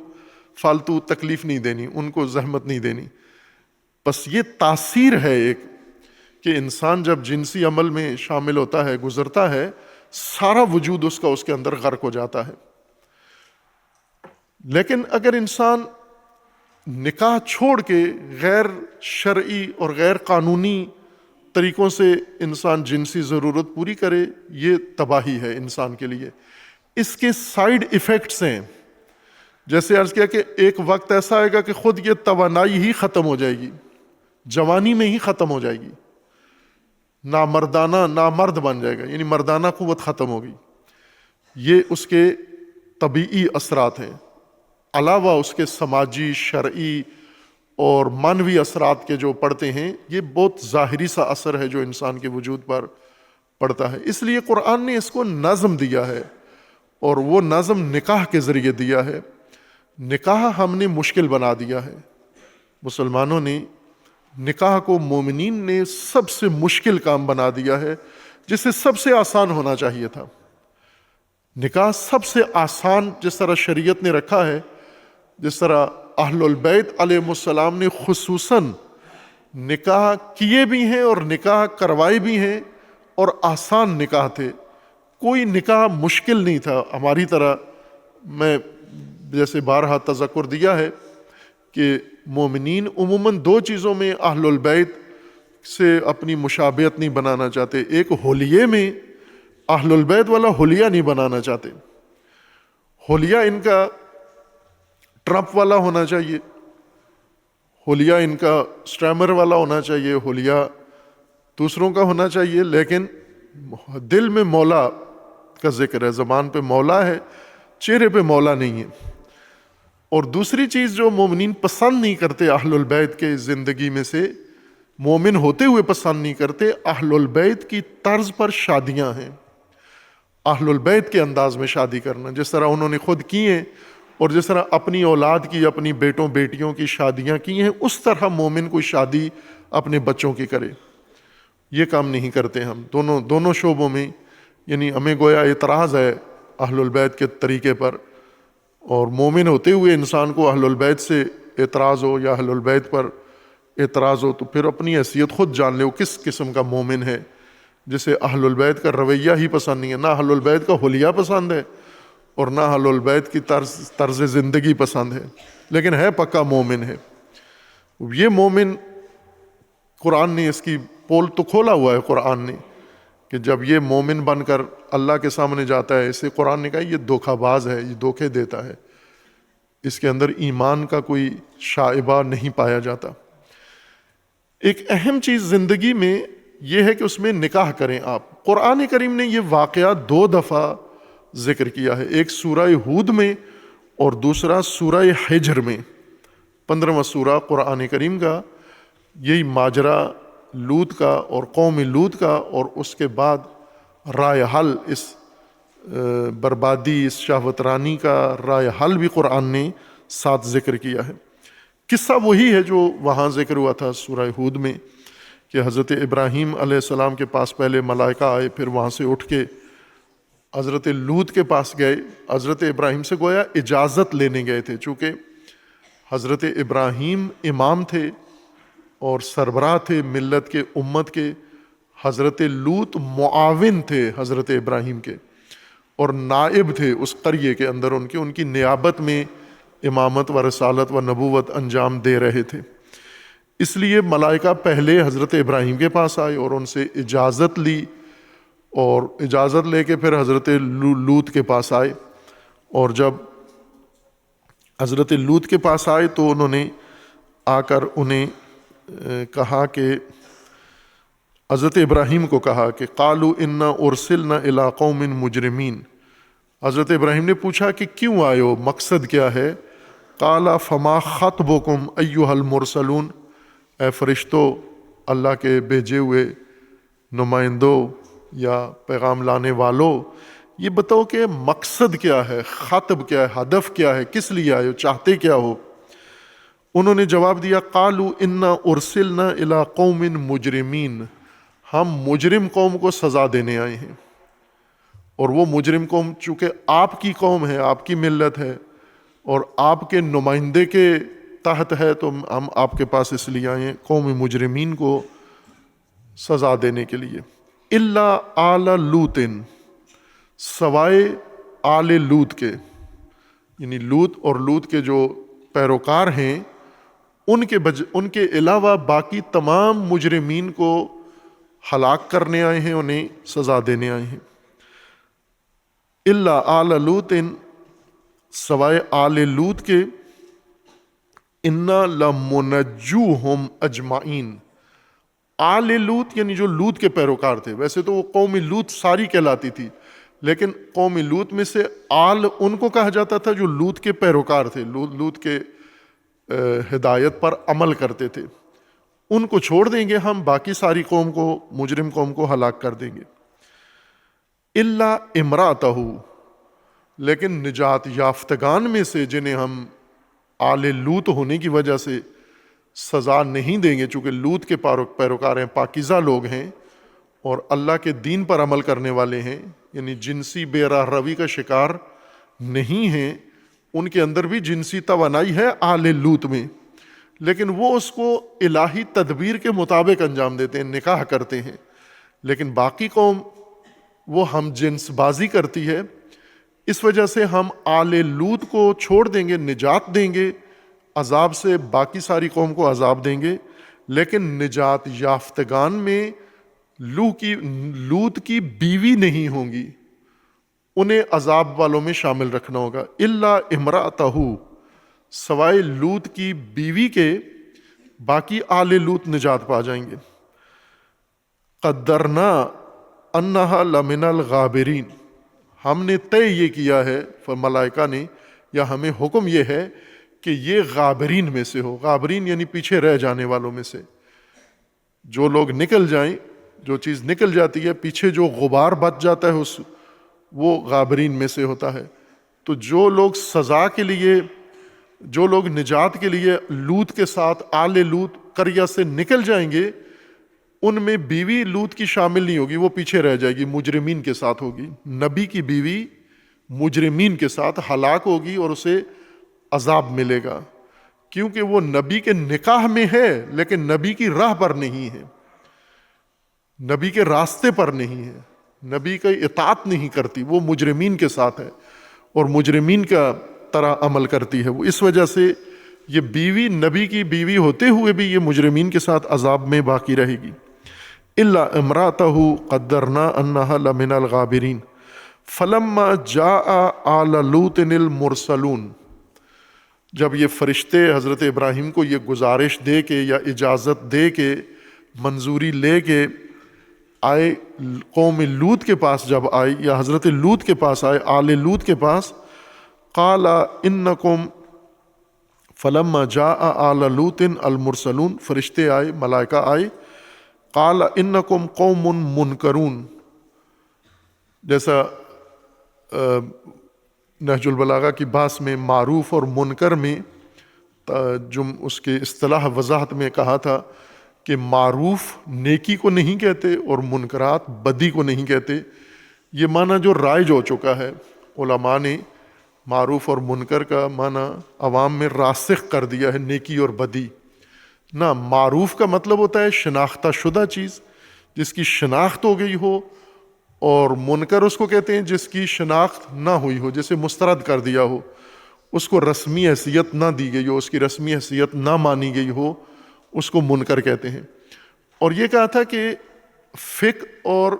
فالتو تکلیف نہیں دینی، ان کو زحمت نہیں دینی۔ بس یہ تاثیر ہے ایک کہ انسان جب جنسی عمل میں شامل ہوتا ہے، گزرتا ہے، سارا وجود اس کا اس کے اندر غرق ہو جاتا ہے۔ لیکن اگر انسان نکاح چھوڑ کے غیر شرعی اور غیر قانونی طریقوں سے انسان جنسی ضرورت پوری کرے، یہ تباہی ہے انسان کے لیے۔ اس کے سائیڈ ایفیکٹس ہیں، جیسے عرض کیا کہ ایک وقت ایسا آئے گا کہ خود یہ توانائی ہی ختم ہو جائے گی، جوانی میں ہی ختم ہو جائے گی، نامردانہ نامرد بن جائے گا، یعنی مردانہ قوت ختم ہوگی۔ یہ اس کے طبیعی اثرات ہیں، علاوہ اس کے سماجی، شرعی اور معنوی اثرات کے جو پڑتے ہیں۔ یہ بہت ظاہری سا اثر ہے جو انسان کے وجود پر پڑتا ہے۔ اس لیے قرآن نے اس کو نظم دیا ہے، اور وہ نظم نکاح کے ذریعے دیا ہے۔ نکاح ہم نے مشکل بنا دیا ہے، مسلمانوں نے نکاح کو، مومنین نے سب سے مشکل کام بنا دیا ہے، جسے سب سے آسان ہونا چاہیے تھا۔ نکاح سب سے آسان جس طرح شریعت نے رکھا ہے، جس طرح اہل البیت علیہ السلام نے خصوصاً نکاح کیے بھی ہیں اور نکاح کروائے بھی ہیں، اور آسان نکاح تھے، کوئی نکاح مشکل نہیں تھا ہماری طرح۔ میں جیسے بارہا تذکر دیا ہے کہ مومنین عموماً دو چیزوں میں اہل البیت سے اپنی مشابہت نہیں بنانا چاہتے۔ ایک حلیے میں اہل البیت والا حلیہ نہیں بنانا چاہتے، حلیہ ان کا ٹرمپ والا ہونا چاہیے، حلیہ ان کا سٹریمر والا ہونا چاہیے، حلیہ دوسروں کا ہونا چاہیے، لیکن دل میں مولا کا ذکر ہے، زبان پہ مولا ہے، چہرے پہ مولا نہیں ہے۔ اور دوسری چیز جو مومنین پسند نہیں کرتے اہل البیت کے زندگی میں سے، مومن ہوتے ہوئے پسند نہیں کرتے، اہل البیت کی طرز پر شادیاں ہیں، اہل البیت کے انداز میں شادی کرنا، جس طرح انہوں نے خود کی ہیں اور جس طرح اپنی اولاد کی، اپنی بیٹوں بیٹیوں کی شادیاں کی ہیں، اس طرح مومن کوئی شادی اپنے بچوں کی کرے۔ یہ کام نہیں کرتے ہم دونوں شعبوں میں، یعنی ہمیں گویا اعتراض ہے اہل البیت کے طریقے پر، اور مومن ہوتے ہوئے انسان کو اہل البیت سے اعتراض ہو یا اہل البیت پر اعتراض ہو، تو پھر اپنی حیثیت خود جان لے وہ کس قسم کا مومن ہے، جسے اہل البیت کا رویہ ہی پسند نہیں ہے، نہ اہل البیت کا حلیہ پسند ہے اور نہ اہل البیت کی طرز زندگی پسند ہے، لیکن ہے پکا مومن ہے۔ یہ مومن، قرآن نے اس کی پول تو کھولا ہوا ہے قرآن نے، کہ جب یہ مومن بن کر اللہ کے سامنے جاتا ہے، اسے قرآن نے کہا یہ دھوکہ باز ہے، یہ دھوکے دیتا ہے، اس کے اندر ایمان کا کوئی شائبہ نہیں پایا جاتا۔ ایک اہم چیز زندگی میں یہ ہے کہ اس میں نکاح کریں آپ۔ قرآن کریم نے یہ واقعہ 2 دفعہ ذکر کیا ہے، ایک سورہ ہود میں اور دوسرا سورہ حجر میں، 15واں سورہ قرآن کریم کا۔ یہی ماجرا لوط کا اور قوم لوط کا، اور اس کے بعد رائے حل، اس بربادی، اس شہوت رانی کا رائے حل بھی قرآن نے ساتھ ذکر کیا ہے۔ قصہ وہی ہے جو وہاں ذکر ہوا تھا سورہ ہود میں، کہ حضرت ابراہیم علیہ السلام کے پاس پہلے ملائکہ آئے، پھر وہاں سے اٹھ کے حضرت لوط کے پاس گئے، حضرت ابراہیم سے گویا اجازت لینے گئے تھے، چونکہ حضرت ابراہیم امام تھے اور سربراہ تھے ملت کے، امت کے، حضرت لوط معاون تھے حضرت ابراہیم کے، اور نائب تھے اس قریے کے اندر، ان کی نیابت میں امامت و رسالت و نبوت انجام دے رہے تھے۔ اس لیے ملائکہ پہلے حضرت ابراہیم کے پاس آئے اور ان سے اجازت لی، اور اجازت لے کے پھر حضرت لوط کے پاس آئے، اور جب حضرت لوط کے پاس آئے تو انہوں نے آ کر انہیں کہا کہ حضرت ابراہیم کو کہا کہ قالوا انا ارسلنا الی قوم مجرمین۔ حضرت ابراہیم نے پوچھا کہ کیوں آئے ہو، مقصد کیا ہے؟ قال فما خطبکم ایھا المرسلون، اے فرشتوں، اللہ کے بھیجے ہوئے نمائندوں یا پیغام لانے والوں، یہ بتاؤ کہ مقصد کیا ہے، خطب کیا ہے، ہدف کیا ہے، کس لیے آئے ہو، چاہتے کیا ہو؟ انہوں نے جواب دیا قالوا انا ارسلنا الی قوم مجرمین، ہم مجرم قوم کو سزا دینے آئے ہیں، اور وہ مجرم قوم چونکہ آپ کی قوم ہے، آپ کی ملت ہے اور آپ کے نمائندے کے تحت ہے، تو ہم آپ کے پاس اس لیے آئے ہیں، قوم مجرمین کو سزا دینے کے لیے. الا آل لوط، سوائے آل لوط کے، یعنی لوط اور لوط کے جو پیروکار ہیں ان کے علاوہ باقی تمام مجرمین کو ہلاک کرنے آئے ہیں، انہیں سزا دینے آئے ہیں. الا آل لوط، سوائے آل لوط کے. انا لمنجوہم اجمعین. آل لوط یعنی جو لوط کے پیروکار تھے، ویسے تو وہ قوم لوط ساری کہلاتی تھی، لیکن قوم لوط میں سے آل ان کو کہا جاتا تھا جو لوط کے پیروکار تھے، لوط کے ہدایت پر عمل کرتے تھے. ان کو چھوڑ دیں گے ہم، باقی ساری قوم کو، مجرم قوم کو ہلاک کر دیں گے. الا امراتہ، لیکن نجات یافتگان میں سے جنہیں ہم آل لوط ہونے کی وجہ سے سزا نہیں دیں گے، چونکہ لوط کے پیروکار ہیں، پاکیزہ لوگ ہیں اور اللہ کے دین پر عمل کرنے والے ہیں، یعنی جنسی بے راہ روی کا شکار نہیں ہیں. ان کے اندر بھی جنسی توانائی ہے آل لوط میں، لیکن وہ اس کو الہی تدبیر کے مطابق انجام دیتے ہیں، نکاح کرتے ہیں. لیکن باقی قوم وہ ہم جنس بازی کرتی ہے، اس وجہ سے ہم آل لوط کو چھوڑ دیں گے، نجات دیں گے عذاب سے، باقی ساری قوم کو عذاب دیں گے. لیکن نجات یافتگان میں لوط کی بیوی نہیں ہوں گی، انہیں عذاب والوں میں شامل رکھنا ہوگا. الا امراتہ، سوائے لوط کی بیوی کے باقی آل لوط نجات پا جائیں گے. قدرنا انہا لمن الغابرین، ہم نے طے یہ کیا ہے، ملائکہ نے، یا ہمیں حکم یہ ہے کہ یہ غابرین میں سے ہو. غابرین یعنی پیچھے رہ جانے والوں میں سے، جو لوگ نکل جائیں، جو چیز نکل جاتی ہے پیچھے، جو غبار بچ جاتا ہے وہ غابرین میں سے ہوتا ہے. تو جو لوگ سزا کے لیے، جو لوگ نجات کے لیے لوط کے ساتھ آل لوط قریہ سے نکل جائیں گے، ان میں بیوی لوط کی شامل نہیں ہوگی، وہ پیچھے رہ جائے گی، مجرمین کے ساتھ ہوگی. نبی کی بیوی مجرمین کے ساتھ ہلاک ہوگی اور اسے عذاب ملے گا، کیونکہ وہ نبی کے نکاح میں ہے لیکن نبی کی راہ پر نہیں ہے، نبی کے راستے پر نہیں ہے، نبی کا اطاعت نہیں کرتی، وہ مجرمین کے ساتھ ہے اور مجرمین کا طرح عمل کرتی ہے. وہ اس وجہ سے یہ بیوی نبی کی بیوی ہوتے ہوئے بھی یہ مجرمین کے ساتھ عذاب میں باقی رہے گی. الا امراتہ قدرنا انہا لمن الغابرین. فلما جاء آل لوط المرسلون، جب یہ فرشتے حضرت ابراہیم کو یہ گزارش دے کے یا اجازت دے کے منظوری لے کے آئے قوم لوط کے پاس، جب آئے یا حضرت لوط کے پاس آئے، آل لوط کے پاس، قال انکم، فلما جاء آل لوط المرسلون، فرشتے آئے، ملائکہ آئے، قال انکم قوم منکرون، جیسا نہج البلاغہ کی بحث میں معروف اور منکر میں اس کے اصطلاح وضاحت میں کہا تھا کہ معروف نیکی کو نہیں کہتے اور منکرات بدی کو نہیں کہتے. یہ معنی جو رائج ہو چکا ہے، علماء نے معروف اور منکر کا معنی عوام میں راسخ کر دیا ہے، نیکی اور بدی. نہ، معروف کا مطلب ہوتا ہے شناختہ شدہ چیز، جس کی شناخت ہو گئی ہو، اور منکر اس کو کہتے ہیں جس کی شناخت نہ ہوئی ہو، جسے مسترد کر دیا ہو، اس کو رسمی حیثیت نہ دی گئی ہو، اس کی رسمی حیثیت نہ مانی گئی ہو، اس کو منکر کہتے ہیں. اور یہ کہا تھا کہ فقہ اور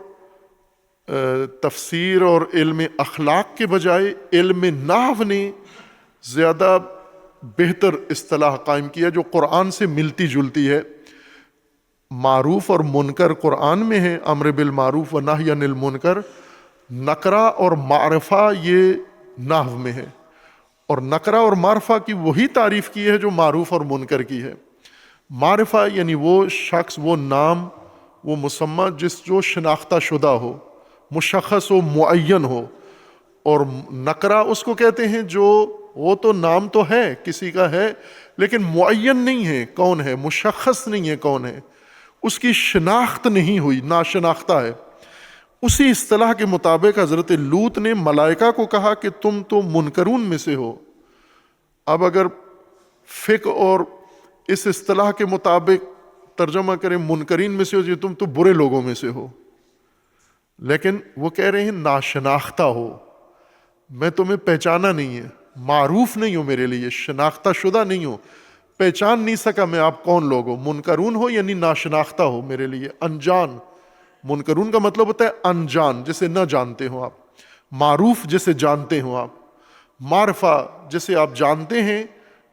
تفسیر اور علم اخلاق کے بجائے علم نحو نے زیادہ بہتر اصطلاح قائم کیا جو قرآن سے ملتی جلتی ہے. معروف اور منکر قرآن میں ہے، امر بالمعروف و نہی عن المنکر. نکرہ اور معرفہ یہ نحو میں ہے، اور نکرہ اور معرفہ کی وہی تعریف کی ہے جو معروف اور منکر کی ہے. معرفہ یعنی وہ شخص، وہ نام، وہ مسمى جو شناختہ شدہ ہو، مشخص و معین ہو. اور نکرہ اس کو کہتے ہیں جو وہ تو نام تو ہے، کسی کا ہے، لیکن معین نہیں ہے کون ہے، مشخص نہیں ہے کون ہے، اس کی شناخت نہیں ہوئی، ناشناختہ ہے. اسی اصطلاح کے مطابق حضرت لوط نے ملائکہ کو کہا کہ تم تو منکرون میں سے ہو. اب اگر فقہ اور اس اصطلاح کے مطابق ترجمہ کریں منکرین میں سے ہو، تم تو برے لوگوں میں سے ہو، لیکن وہ کہہ رہے ہیں ناشناختہ ہو، میں تمہیں پہچانا نہیں ہے، معروف نہیں ہو میرے لیے، شناختہ شدہ نہیں ہو، پہچان نہیں سکا میں آپ کون لوگ ہو۔ منکرون ہو یعنی ناشناختہ ہو میرے لیے، انجان۔ منکرون کا مطلب ہوتا ہے انجان، جسے نہ جانتے ہو آپ، معروف جسے جانتے ہو آپ، معرفہ جسے آپ جانتے ہیں،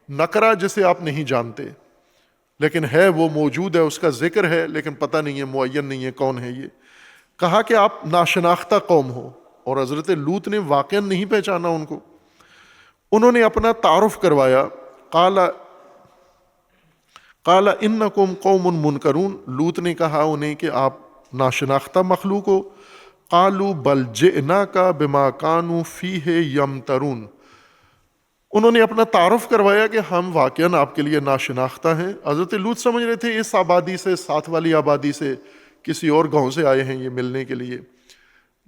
نکرہ جسے آپ نہیں جانتے، لیکن ہے وہ موجود ہے، اس کا ذکر ہے، لیکن پتہ نہیں ہے، معین نہیں ہے کون ہے یہ۔ کہا کہ آپ ناشناختہ قوم ہو، اور حضرت لوط نے واقعا نہیں پہچانا ان کو۔ انہوں نے اپنا تعارف کروایا، قال انکم قوم منکرون، لوط نے کہا انہیں کہ آپ ناشناختہ مخلوق ہو۔ قالوا بل جئناک بما کانوا فیہ یمترون، انہوں نے اپنا تعارف کروایا کہ ہم واقعاً آپ کے لیے ناشناختہ ہیں۔ حضرت لوط سمجھ رہے تھے اس آبادی سے، ساتھ والی آبادی سے، کسی اور گاؤں سے آئے ہیں یہ ملنے کے لیے،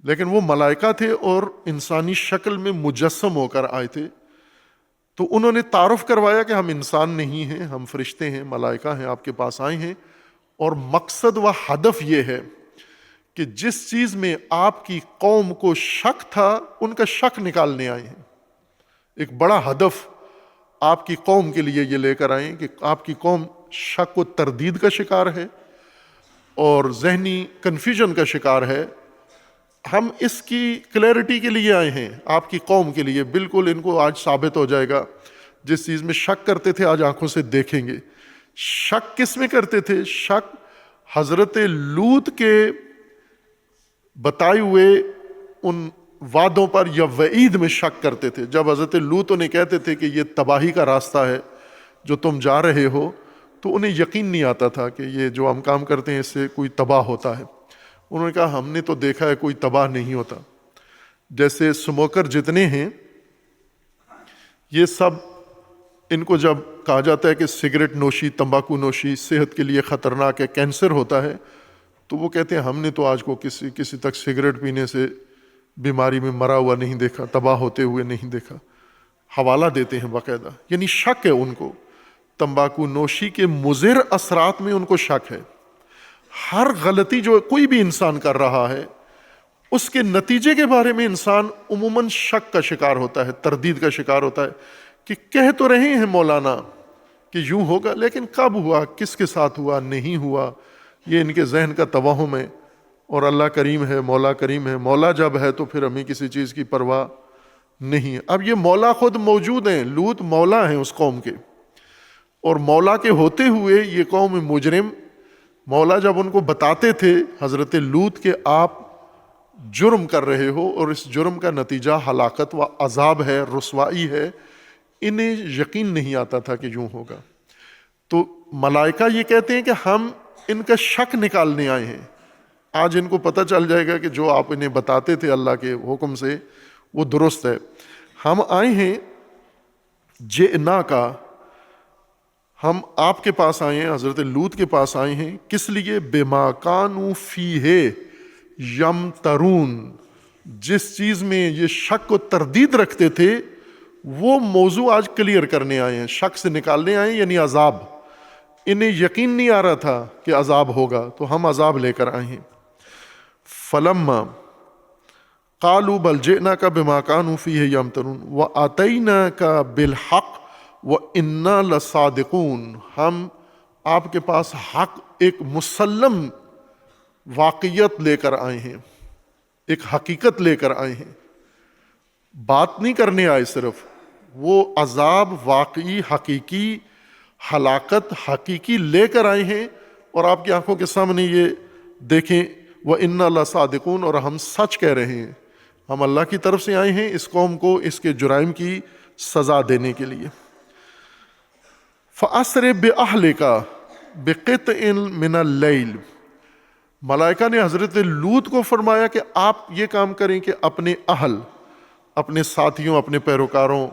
لیکن وہ ملائکہ تھے اور انسانی شکل میں مجسم ہو کر آئے تھے۔ تو انہوں نے تعارف کروایا کہ ہم انسان نہیں ہیں، ہم فرشتے ہیں، ملائکہ ہیں، آپ کے پاس آئے ہیں، اور مقصد و ہدف یہ ہے کہ جس چیز میں آپ کی قوم کو شک تھا ان کا شک نکالنے آئے ہیں۔ ایک بڑا ہدف آپ کی قوم کے لیے یہ لے کر آئے کہ آپ کی قوم شک و تردید کا شکار ہے اور ذہنی کنفیوژن کا شکار ہے، ہم اس کی کلیئرٹی کے لیے آئے ہیں، آپ کی قوم کے لیے۔ بالکل ان کو آج ثابت ہو جائے گا، جس چیز میں شک کرتے تھے آج آنکھوں سے دیکھیں گے۔ شک کس میں کرتے تھے؟ شک حضرت لوط کے بتائے ہوئے ان وعدوں پر یا وعید میں شک کرتے تھے۔ جب حضرت لوط انہیں کہتے تھے کہ یہ تباہی کا راستہ ہے جو تم جا رہے ہو، تو انہیں یقین نہیں آتا تھا کہ یہ جو ہم کام کرتے ہیں اس سے کوئی تباہ ہوتا ہے۔ انہوں نے کہا ہم نے تو دیکھا ہے کوئی تباہ نہیں ہوتا۔ جیسے سموکر جتنے ہیں یہ سب، ان کو جب کہا جاتا ہے کہ سگریٹ نوشی، تمباکو نوشی صحت کے لیے خطرناک ہے، کینسر ہوتا ہے، تو وہ کہتے ہیں ہم نے تو آج کو کسی تک سگریٹ پینے سے بیماری میں مرا ہوا نہیں دیکھا، تباہ ہوتے ہوئے نہیں دیکھا۔ حوالہ دیتے ہیں باقاعدہ، یعنی شک ہے ان کو، تمباکو نوشی کے مضر اثرات میں ان کو شک ہے۔ ہر غلطی جو کوئی بھی انسان کر رہا ہے اس کے نتیجے کے بارے میں انسان عموماً شک کا شکار ہوتا ہے، تردید کا شکار ہوتا ہے کہ کہہ تو رہے ہیں مولانا کہ یوں ہوگا، لیکن کب ہوا، کس کے ساتھ ہوا، نہیں ہوا، یہ ان کے ذہن کا توہم ہے۔ اور اللہ کریم ہے، مولا کریم ہے، مولا جب ہے تو پھر ہمیں کسی چیز کی پرواہ نہیں ہے۔ اب یہ مولا خود موجود ہیں، لوط مولا ہیں اس قوم کے، اور مولا کے ہوتے ہوئے یہ قوم مجرم، مولا جب ان کو بتاتے تھے حضرت لوط کہ آپ جرم کر رہے ہو اور اس جرم کا نتیجہ ہلاکت و عذاب ہے، رسوائی ہے، انہیں یقین نہیں آتا تھا کہ یوں ہوگا۔ تو ملائکہ یہ کہتے ہیں کہ ہم ان کا شک نکالنے آئے ہیں، آج ان کو پتہ چل جائے گا کہ جو آپ انہیں بتاتے تھے اللہ کے حکم سے وہ درست ہے۔ ہم آئے ہیں جئنا کا، ہم آپ کے پاس آئے ہیں، حضرت لوط کے پاس آئے ہیں، کس لیے؟ بما کانوا فیہ یمترون، جس چیز میں یہ شک و تردید رکھتے تھے وہ موضوع آج کلیئر کرنے آئے ہیں، شک سے نکالنے آئے ہیں، یعنی عذاب۔ انہیں یقین نہیں آ رہا تھا کہ عذاب ہوگا، تو ہم عذاب لے کر آئے ہیں۔ فلما قالوا بل جئناک بما کانوا فیہ یمترون واتیناک بالحق وَإِنَّا لَصَادِقُونَ، ہم آپ کے پاس حق، ایک مسلم واقعیت لے کر آئے ہیں، ایک حقیقت لے کر آئے ہیں، بات نہیں کرنے آئے، صرف وہ عذاب واقعی، حقیقی، ہلاکت حقیقی لے کر آئے ہیں، اور آپ کی آنکھوں کے سامنے یہ دیکھیں وَإِنَّا لَصَادِقُونَ، اور ہم سچ کہہ رہے ہیں، ہم اللہ کی طرف سے آئے ہیں اس قوم کو اس کے جرائم کی سزا دینے کے لیے۔ فَأَسْرِ بِأَهْلِكَ بِقِطْعٍ مِّنَ اللَّيْلِ، ملائکہ نے حضرت لوط کو فرمایا کہ آپ یہ کام کریں کہ اپنے اہل، اپنے ساتھیوں، اپنے پیروکاروں،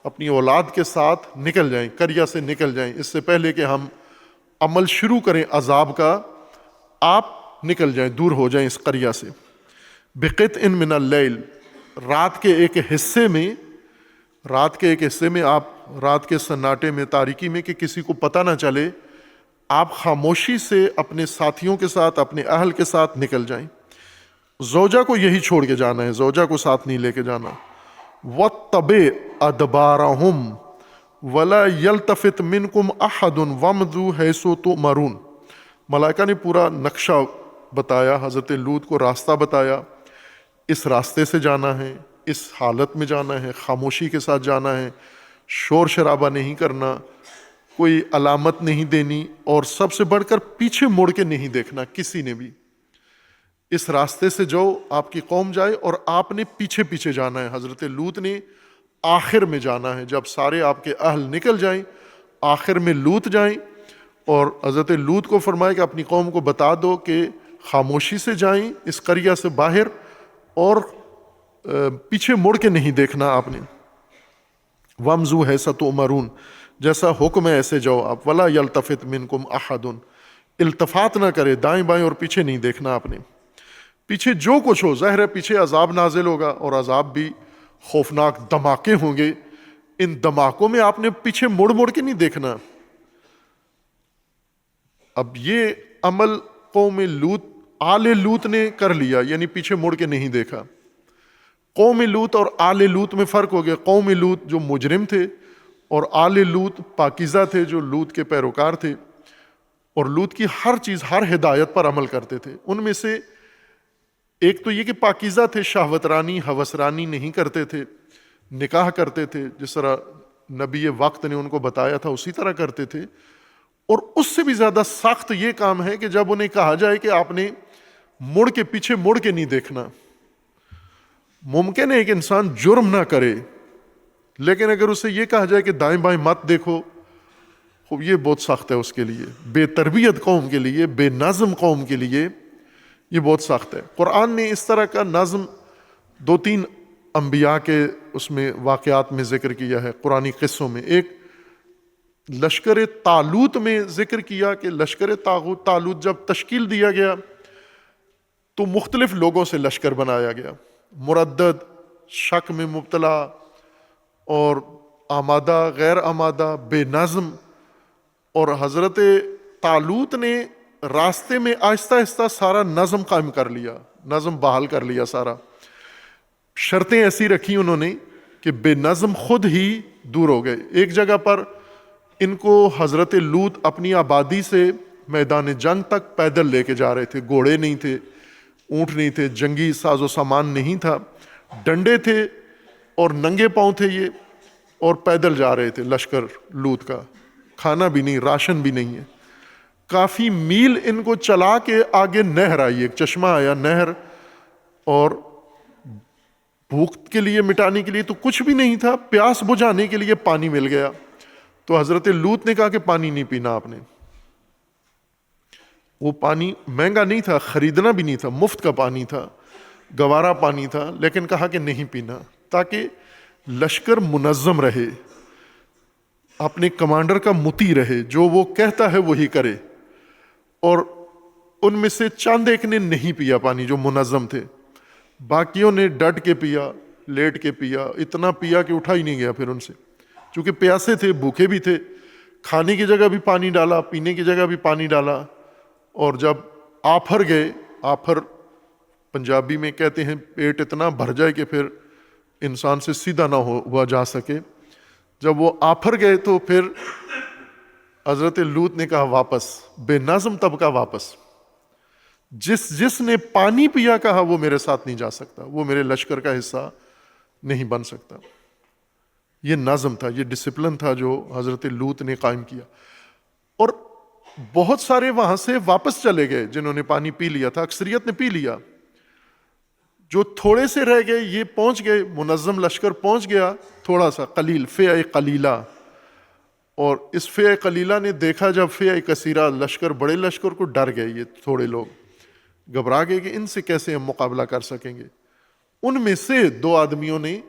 اپنی اولاد کے ساتھ نکل جائیں، قریہ سے نکل جائیں، اس سے پہلے کہ ہم عمل شروع کریں عذاب کا، آپ نکل جائیں، دور ہو جائیں اس قریہ سے۔ بِقِطْعٍ مِّنَ اللَّيْلِ، رات کے ایک حصے میں، رات کے ایک حصے میں آپ رات کے سناٹے میں، تاریکی میں، کہ کسی کو پتہ نہ چلے آپ خاموشی سے اپنے ساتھیوں کے ساتھ، اپنے اہل کے ساتھ نکل جائیں. زوجہ کو یہی چھوڑ کے جانا ہے، زوجہ کو ساتھ نہیں لے کے جانا. وَاتَّبِعْ أَدْبَارَهُمْ وَلَا يَلْتَفِتْ مِنْكُمْ أَحَدٌ وَامْضُوا حَيْثُ تُؤْمَرُونَ. ملائکہ نے پورا نقشہ بتایا، حضرت لوط کو راستہ بتایا، اس راستے سے جانا ہے، اس حالت میں جانا ہے، خاموشی کے ساتھ جانا ہے، شور شرابہ نہیں کرنا، کوئی علامت نہیں دینی، اور سب سے بڑھ کر پیچھے مڑ کے نہیں دیکھنا کسی نے بھی. اس راستے سے جو آپ کی قوم جائے اور آپ نے پیچھے پیچھے جانا ہے. حضرت لوط نے آخر میں جانا ہے، جب سارے آپ کے اہل نکل جائیں آخر میں لوط جائیں. اور حضرت لوط کو فرمایا کہ اپنی قوم کو بتا دو کہ خاموشی سے جائیں اس قریہ سے باہر، اور پیچھے مڑ کے نہیں دیکھنا آپ نے. وَامْضُوا حَيْثُ تُؤْمَرُونَ، جیسا حکم ہے ایسے جاؤ آپ. وَلَا يَلْتَفِتْ مِنْكُمْ أَحَدٌ، التفات نہ کرے، دائیں بائیں اور پیچھے نہیں دیکھنا آپ نے. پیچھے جو کچھ ہو، ظاہر ہے پیچھے عذاب نازل ہوگا، اور عذاب بھی خوفناک دھماکے ہوں گے. ان دھماکوں میں آپ نے پیچھے مڑ مڑ کے نہیں دیکھنا. اب یہ عمل قوم لوط، آل لوط نے کر لیا، یعنی پیچھے مڑ کے نہیں دیکھا. قوم لوط اور آل لوط میں فرق ہو گیا. قوم لوط جو مجرم تھے، اور آل لوط پاکیزہ تھے جو لوط کے پیروکار تھے، اور لوط کی ہر چیز، ہر ہدایت پر عمل کرتے تھے. ان میں سے ایک تو یہ کہ پاکیزہ تھے، شہوت رانی ہوس رانی نہیں کرتے تھے، نکاح کرتے تھے جس طرح نبی وقت نے ان کو بتایا تھا اسی طرح کرتے تھے. اور اس سے بھی زیادہ سخت یہ کام ہے کہ جب انہیں کہا جائے کہ آپ نے مڑ کے پیچھے مڑ کے نہیں دیکھنا. ممکن ہے ایک انسان جرم نہ کرے، لیکن اگر اسے یہ کہا جائے کہ دائیں بائیں مت دیکھو، یہ بہت سخت ہے اس کے لیے. بے تربیت قوم کے لیے، بے نظم قوم کے لیے یہ بہت سخت ہے. قرآن نے اس طرح کا نظم 2-3 انبیاء کے اس میں واقعات میں ذکر کیا ہے، قرآنی قصوں میں. ایک لشکر طالوت میں ذکر کیا کہ لشکر طالوت جب تشکیل دیا گیا تو مختلف لوگوں سے لشکر بنایا گیا، مردد، شک میں مبتلا، اور آمادہ، غیر آمادہ، بے نظم. اور حضرت طالوت نے راستے میں آہستہ آہستہ سارا نظم قائم کر لیا، نظم بحال کر لیا سارا. شرطیں ایسی رکھی انہوں نے کہ بے نظم خود ہی دور ہو گئے. ایک جگہ پر ان کو حضرت لوط اپنی آبادی سے میدان جنگ تک پیدل لے کے جا رہے تھے. گھوڑے نہیں تھے، اونٹ نہیں تھے، جنگی ساز و سامان نہیں تھا، ڈنڈے تھے اور ننگے پاؤں تھے یہ، اور پیدل جا رہے تھے لشکر لوط کا. کھانا بھی نہیں، راشن بھی نہیں ہے. کافی میل ان کو چلا کے آگے نہر آئی، ایک چشمہ آیا، نہر، اور بھوک کے لیے مٹانے کے لیے تو کچھ بھی نہیں تھا، پیاس بجھانے کے لیے پانی مل گیا. تو حضرت لوط نے کہا کہ پانی نہیں پینا آپ نے. وہ پانی مہنگا نہیں تھا، خریدنا بھی نہیں تھا، مفت کا پانی تھا، گوارا پانی تھا، لیکن کہا کہ نہیں پینا تاکہ لشکر منظم رہے، اپنے کمانڈر کا مطیع رہے، جو وہ کہتا ہے وہی کرے. اور ان میں سے چند ایک نے نہیں پیا پانی جو منظم تھے، باقیوں نے ڈٹ کے پیا، لیٹ کے پیا، اتنا پیا کہ اٹھا ہی نہیں گیا پھر ان سے، چونکہ پیاسے تھے، بھوکے بھی تھے. کھانے کی جگہ بھی پانی ڈالا، پینے کی جگہ بھی پانی ڈالا. اور جب آپھر گئے، آپھر پنجابی میں کہتے ہیں پیٹ اتنا بھر جائے کہ پھر انسان سے سیدھا نہ ہوا جا سکے. جب وہ آپھر گئے تو پھر حضرت لوط نے کہا واپس، بے نظم طبقہ واپس. جس نے پانی پیا کہا وہ میرے ساتھ نہیں جا سکتا، وہ میرے لشکر کا حصہ نہیں بن سکتا. یہ نظم تھا، یہ ڈسپلن تھا جو حضرت لوط نے قائم کیا. اور بہت سارے وہاں سے واپس چلے گئے جنہوں نے پانی پی لیا تھا، اکثریت نے پی لیا. جو تھوڑے سے رہ گئے یہ پہنچ گئے، منظم لشکر پہنچ گیا تھوڑا سا، قلیل، فئہ قلیلہ. اور اس فئہ قلیلہ نے دیکھا جب فئہ کثیرہ لشکر، بڑے لشکر کو، ڈر گئے. یہ تھوڑے لوگ گھبرا گئے کہ ان سے کیسے ہم مقابلہ کر سکیں گے. ان میں سے 2 آدمیوں نے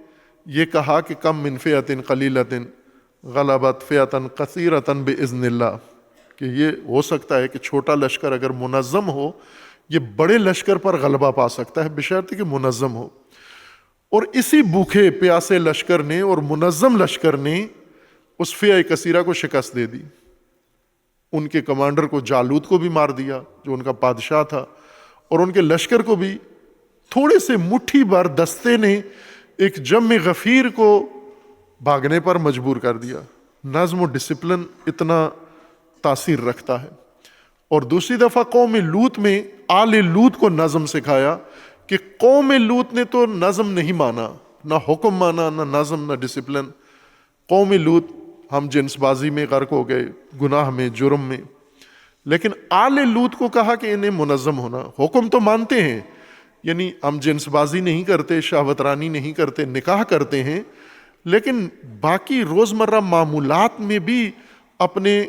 یہ کہا کہ کم من فئۃ قلیلۃ غلبت فئۃ کثیرۃ باذن اللہ، کہ یہ ہو سکتا ہے کہ چھوٹا لشکر اگر منظم ہو یہ بڑے لشکر پر غلبہ پا سکتا ہے، بشرط کہ منظم ہو. اور اسی بھوکے پیاسے لشکر نے اور منظم لشکر نے اس فئہ کثیرہ کو شکست دے دی. ان کے کمانڈر کو جالوت کو بھی مار دیا جو ان کا بادشاہ تھا، اور ان کے لشکر کو بھی تھوڑے سے مٹھی بھر دستے نے ایک جم غفیر کو بھاگنے پر مجبور کر دیا۔ نظم و ڈسپلن اتنا تاثیر رکھتا ہے۔ اور دوسری دفعہ قوم لوط میں آل لوط کو نظم سکھایا کہ قوم لوط نے تو نظم نہیں مانا، نہ حکم مانا، نہ نظم، نہ ڈسپلن۔ قوم لوط ہم جنس بازی میں غرق ہو گئے، گناہ میں، جرم میں، لیکن آل لوط کو کہا کہ انہیں منظم ہونا۔ حکم تو مانتے ہیں، یعنی ہم جنس بازی نہیں کرتے، شہوت رانی نہیں کرتے، نکاح کرتے ہیں، لیکن باقی روزمرہ معمولات میں بھی اپنے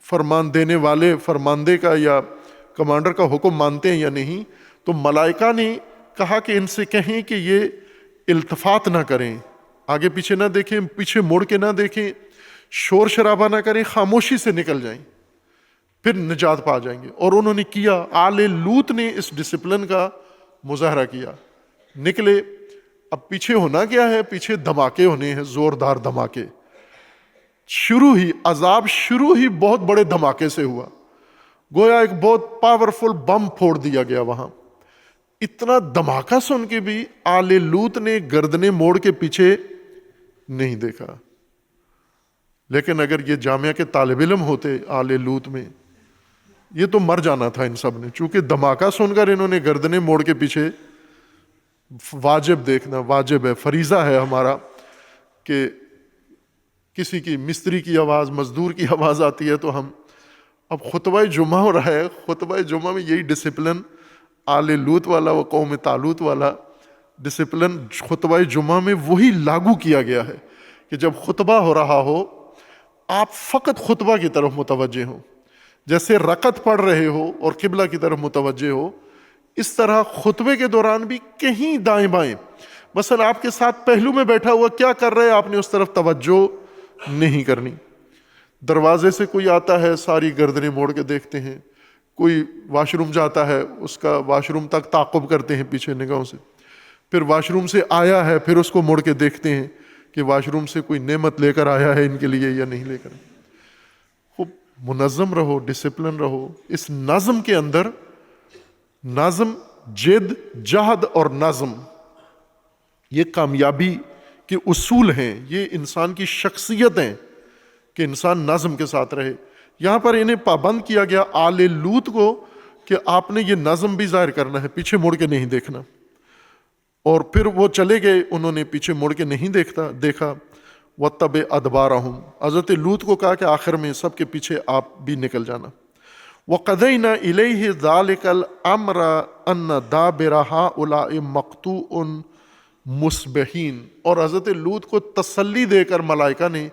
فرمان دینے والے فرماندے کا یا کمانڈر کا حکم مانتے ہیں یا نہیں۔ تو ملائکہ نے کہا کہ ان سے کہیں کہ یہ التفات نہ کریں، آگے پیچھے نہ دیکھیں، پیچھے مڑ کے نہ دیکھیں، شور شرابہ نہ کریں، خاموشی سے نکل جائیں، پھر نجات پا جائیں گے۔ اور انہوں نے کیا، آل لوط نے اس ڈسپلن کا مظاہرہ کیا، نکلے۔ اب پیچھے ہونا کیا ہے؟ پیچھے دھماکے ہونے ہیں، زوردار دھماکے۔ شروع ہی عذاب شروع ہی بہت بڑے دھماکے سے ہوا، گویا ایک بہت پاورفل بم پھوڑ دیا گیا وہاں۔ اتنا دھماکہ سن کے بھی آل لوط نے گردنیں موڑ کے پیچھے نہیں دیکھا۔ لیکن اگر یہ جامعہ کے طالب علم ہوتے آل لوط میں، یہ تو مر جانا تھا ان سب نے، چونکہ دھماکہ سن کر انہوں نے گردنیں موڑ کے پیچھے۔ واجب دیکھنا، واجب ہے، فریضہ ہے ہمارا کہ کسی کی مستری کی آواز، مزدور کی آواز آتی ہے تو ہم، اب خطبہ جمعہ ہو رہا ہے، خطبہ جمعہ میں یہی ڈسپلن آل لوط والا و قوم طالوت والا ڈسپلن خطبہ جمعہ میں وہی لاگو کیا گیا ہے کہ جب خطبہ ہو رہا ہو آپ فقط خطبہ کی طرف متوجہ ہوں، جیسے رکعت پڑھ رہے ہو اور قبلہ کی طرف متوجہ ہو، اس طرح خطبے کے دوران بھی کہیں دائیں بائیں، مثلا آپ کے ساتھ پہلو میں بیٹھا ہوا کیا کر رہے، آپ نے اس طرف توجہ نہیں کرنی۔ دروازے سے کوئی آتا ہے، ساری گردنیں موڑ کے دیکھتے ہیں، کوئی واش روم جاتا ہے، اس کا واش روم تک تعقب کرتے ہیں پیچھے نگاہوں سے، پھر واش روم سے آیا ہے پھر اس کو مڑ کے دیکھتے ہیں کہ واش روم سے کوئی نعمت لے کر آیا ہے ان کے لیے یا نہیں لے کر۔ خوب منظم رہو، ڈسپلن رہو۔ اس نظم کے اندر، نظم، جد، جہد اور نظم، یہ کامیابی کے اصول ہیں، یہ انسان کی شخصیت ہیں کہ انسان نظم کے ساتھ رہے۔ یہاں پر انہیں پابند کیا گیا آل لوط کو کہ آپ نے یہ نظم بھی ظاہر کرنا ہے، پیچھے مڑ کے نہیں دیکھنا۔ اور پھر وہ چلے گئے، انہوں نے پیچھے مڑ کے نہیں دیکھا۔ وَاتَّبِعْ أَدْبَارَهُمْ، حضرت لوط کو کہا کہ آخر میں سب کے پیچھے آپ بھی نکل جانا۔ وَقَضَيْنَا إِلَيْهِ ذَلِكَ الْأَمْرَ أَنَّ دَابِرَ هَٰؤُلَاءِ مَقْطُوعٌ مُصْبِحِينَ، اور حضرت لوط کو تسلی دے کر ملائکہ نے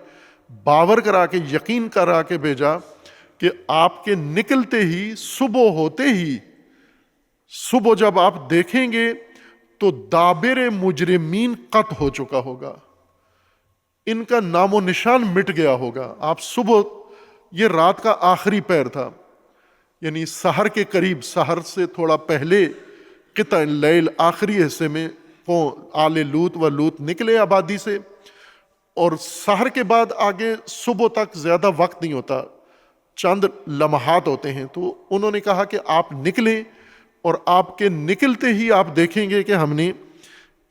باور کرا کے، یقین کرا کے بھیجا کہ آپ کے نکلتے ہی، صبح ہوتے ہی، صبح جب آپ دیکھیں گے تو دابر مجرمین قط ہو چکا ہوگا، ان کا نام و نشان مٹ گیا ہوگا۔ آپ صبح، یہ رات کا آخری پہر تھا، یعنی سحر کے قریب، سحر سے تھوڑا پہلے قطع اللیل آخری حصے میں آل لوط و لوط نکلے آبادی سے، اور سحر کے بعد آگے صبح تک زیادہ وقت نہیں ہوتا، چند لمحات ہوتے ہیں۔ تو انہوں نے کہا کہ آپ نکلیں، اور آپ کے نکلتے ہی آپ دیکھیں گے کہ ہم نے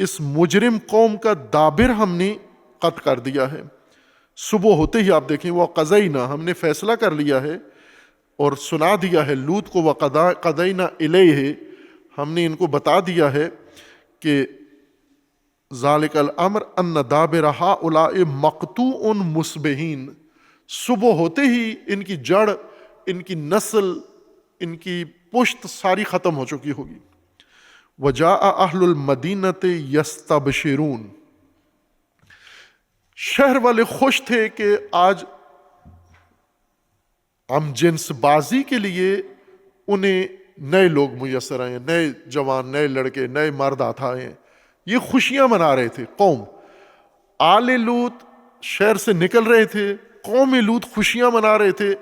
اس مجرم قوم کا دابر ہم نے قطع کر دیا ہے۔ صبح ہوتے ہی آپ دیکھیں، وَقَضَيْنَا، ہم نے فیصلہ کر لیا ہے اور سنا دیا ہے لوط کو، وَقَضَيْنَا إِلَيْهِ، ہم نے ان کو بتا دیا ہے کہ ذَلِكَ الْأَمْرُ أَنَّ دَابِرَ هَٰؤُلَاءِ مَقْطُوعٌ مُصْبِحِينَ، صبح ہوتے ہی ان کی جڑ، ان کی نسل، ان کی پشت ساری ختم ہو چکی ہوگی۔ وَجَاءَ أَهْلُ الْمَدِينَةِ يَسْتَبْشِرُونَ، شہر والے خوش تھے کہ آج ہم جنس بازی کے لیے انہیں نئے لوگ میسر آئے ہیں، نئے جوان، نئے لڑکے، نئے مرد آتا آئے ہیں، یہ خوشیاں منا رہے تھے۔ قوم آل لوط شہر سے نکل رہے تھے، قوم لوط خوشیاں منا رہے تھے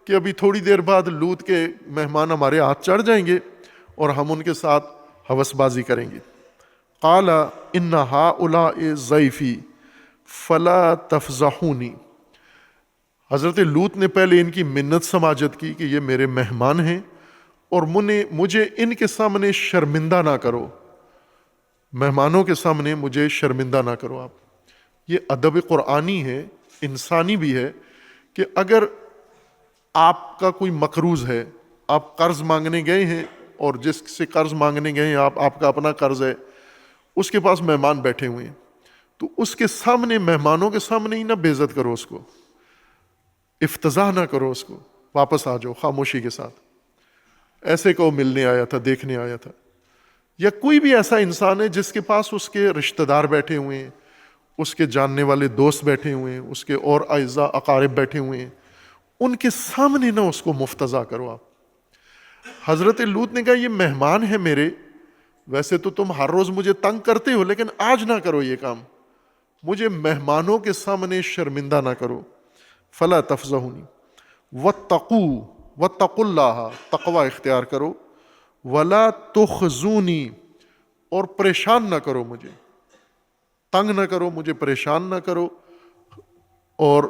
کہ ابھی تھوڑی دیر بعد لوط کے مہمان ہمارے ہاتھ چڑھ جائیں گے اور ہم ان کے ساتھ ہوس بازی کریں گے۔ قال ان هؤلاء ضیفی فلا تفضحونی، حضرت لوط نے پہلے ان کی منت سماجت کی کہ یہ میرے مہمان ہیں اور مجھے ان کے سامنے شرمندہ نہ کرو، مہمانوں کے سامنے مجھے شرمندہ نہ کرو آپ۔ یہ ادب قرآنی ہے، انسانی بھی ہے، کہ اگر آپ کا کوئی مقروض ہے، آپ قرض مانگنے گئے ہیں اور جس سے قرض مانگنے گئے ہیں آپ کا اپنا قرض ہے، اس کے پاس مہمان بیٹھے ہوئے ہیں، تو اس کے سامنے، مہمانوں کے سامنے ہی نہ بے عزت کرو اس کو، افتضاح نہ کرو اس کو، واپس آ جاؤ خاموشی کے ساتھ، ایسے کو ملنے آیا تھا، دیکھنے آیا تھا۔ یا کوئی بھی ایسا انسان ہے جس کے پاس اس کے رشتہ دار بیٹھے ہوئے ہیں، اس کے جاننے والے دوست بیٹھے ہوئے ہیں، اس کے اور اعزاء اقارب بیٹھے ہوئے ہیں، ان کے سامنے نہ اس کو مفتضح کرو آپ۔ حضرت لوط نے کہا یہ مہمان ہے میرے، ویسے تو تم ہر روز مجھے تنگ کرتے ہو، لیکن آج نہ کرو یہ کام، مجھے مہمانوں کے سامنے شرمندہ نہ کرو۔ فلا تفضحونی واتقوا اللہ، تقوی اختیار کرو، ولا تخزونی، اور پریشان نہ کرو مجھے، تنگ نہ کرو مجھے، پریشان نہ کرو، اور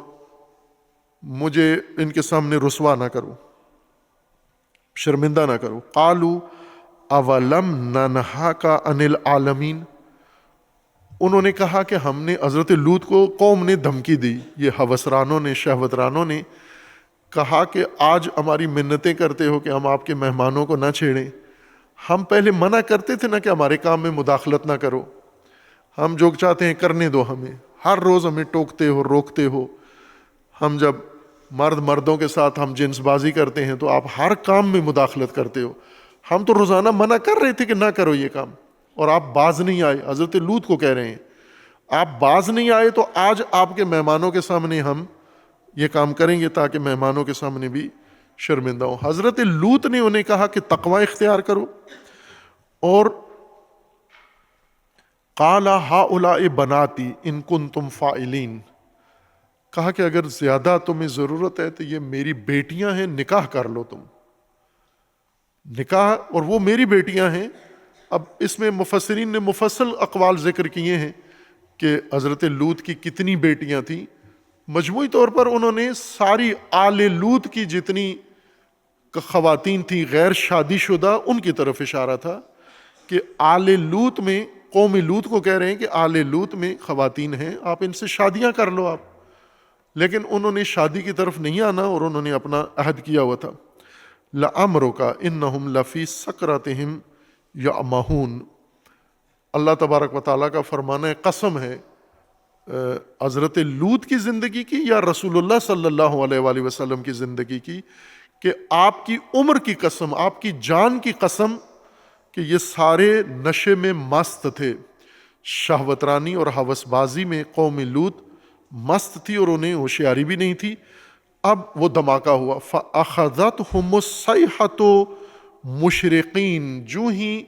مجھے ان کے سامنے رسوا نہ کرو، شرمندہ نہ کرو۔ قالوا اولم ننہاک عن العالمین، انہوں نے کہا کہ ہم نے، حضرت لوط کو قوم نے دھمکی دی، یہ ہوسرانوں نے، شہوترانوں نے کہا کہ آج ہماری منتیں کرتے ہو کہ ہم آپ کے مہمانوں کو نہ چھیڑیں، ہم پہلے منع کرتے تھے نا کہ ہمارے کام میں مداخلت نہ کرو، ہم جو چاہتے ہیں کرنے دو ہمیں، ہر روز ہمیں ٹوکتے ہو، روکتے ہو، ہم جب مردوں کے ساتھ ہم جنس بازی کرتے ہیں تو آپ ہر کام میں مداخلت کرتے ہو، ہم تو روزانہ منع کر رہے تھے کہ نہ کرو یہ کام، اور آپ باز نہیں آئے۔ حضرت لوط کو کہہ رہے ہیں آپ باز نہیں آئے، تو آج آپ کے مہمانوں کے سامنے ہم یہ کام کریں گے تاکہ مہمانوں کے سامنے بھی شرمندہ ہوں۔ حضرت لوط نے انہیں کہا کہ تقوی اختیار کرو، اور قال ہؤلاء بناتی ان کنتم فاعلین، کہا کہ اگر زیادہ تمہیں ضرورت ہے تو یہ میری بیٹیاں ہیں، نکاح کر لو تم، نکاح، اور وہ میری بیٹیاں ہیں۔ اب اس میں مفسرین نے مفصل اقوال ذکر کیے ہیں کہ حضرت لوط کی کتنی بیٹیاں تھیں۔ مجموعی طور پر انہوں نے ساری آل لوط کی جتنی خواتین تھیں غیر شادی شدہ، ان کی طرف اشارہ تھا کہ آل لوط میں، قوم لوط کو کہہ رہے ہیں کہ آل لوط میں خواتین ہیں، آپ ان سے شادیاں کر لو آپ، لیکن انہوں نے شادی کی طرف نہیں آنا، اور انہوں نے اپنا عہد کیا ہوا تھا۔ لَعَمْرُكَ إِنَّهُمْ لَفِي سَكْرَتِهِمْ يَعْمَهُونَ، اللہ تبارک و تعالیٰ کا فرمانا ہے، قسم ہے حضرت لوط کی زندگی کی یا رسول اللہ صلی اللہ علیہ وآلہ وسلم کی زندگی کی، کہ آپ کی عمر کی قسم، آپ کی جان کی قسم، کہ یہ سارے نشے میں مست تھے، شہوترانی اور ہوس بازی میں قوم لوط مست تھی، اور انہیں ہوشیاری بھی نہیں تھی۔ اب وہ دھماکہ ہوا، فَأَخَذَتْهُمُ الصَّيْحَةُ مُشْرِقِينَ، جو ہی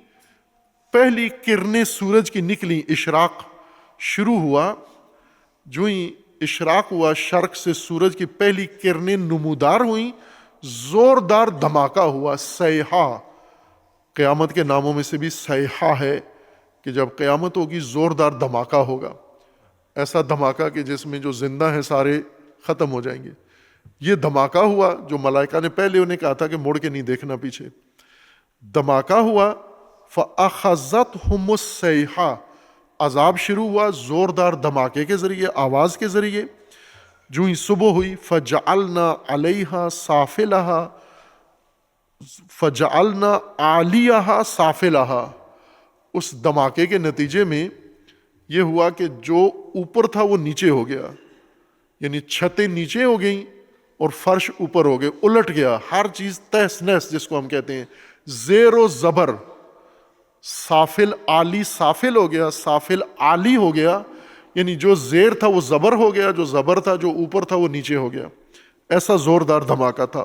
پہلی کرنیں سورج کی نکلی، اشراق شروع ہوا، جو ہی اشراق ہوا، شرق سے سورج کی پہلی کرنیں نمودار ہوئیں، زوردار دھماکہ ہوا۔ صیحہ، قیامت کے ناموں میں سے بھی صیحہ ہے کہ جب قیامت ہوگی زوردار دھماکہ ہوگا، ایسا دھماکہ کہ جس میں جو زندہ ہیں سارے ختم ہو جائیں گے۔ یہ دھماکہ ہوا جو ملائکہ نے پہلے انہیں کہا تھا کہ مڑ کے نہیں دیکھنا پیچھے، دھماکہ ہوا۔ فَأَخَذَتْهُمُ الصَّيْحَةُ، عذاب شروع ہوا زوردار دھماکے کے ذریعے، آواز کے ذریعے۔ جو ہی صبح ہوئی، فَجَعَلْنَا عَلَيْهَا سَافِلَهَا، فَجَعَلْنَا عَالِيَهَا سَافِلَهَا، اس دھماکے کے نتیجے میں یہ ہوا کہ جو اوپر تھا وہ نیچے ہو گیا، یعنی چھتیں نیچے ہو گئیں اور فرش اوپر ہو گئے، الٹ گیا، ہر چیز تہس نہس جس کو ہم کہتے ہیں، زیر و زبر، سافل عالی سافل ہو گیا، سافل عالی ہو گیا، یعنی جو زیر تھا وہ زبر ہو گیا، جو زبر تھا جو اوپر تھا وہ نیچے ہو گیا۔ ایسا زوردار دھماکہ تھا۔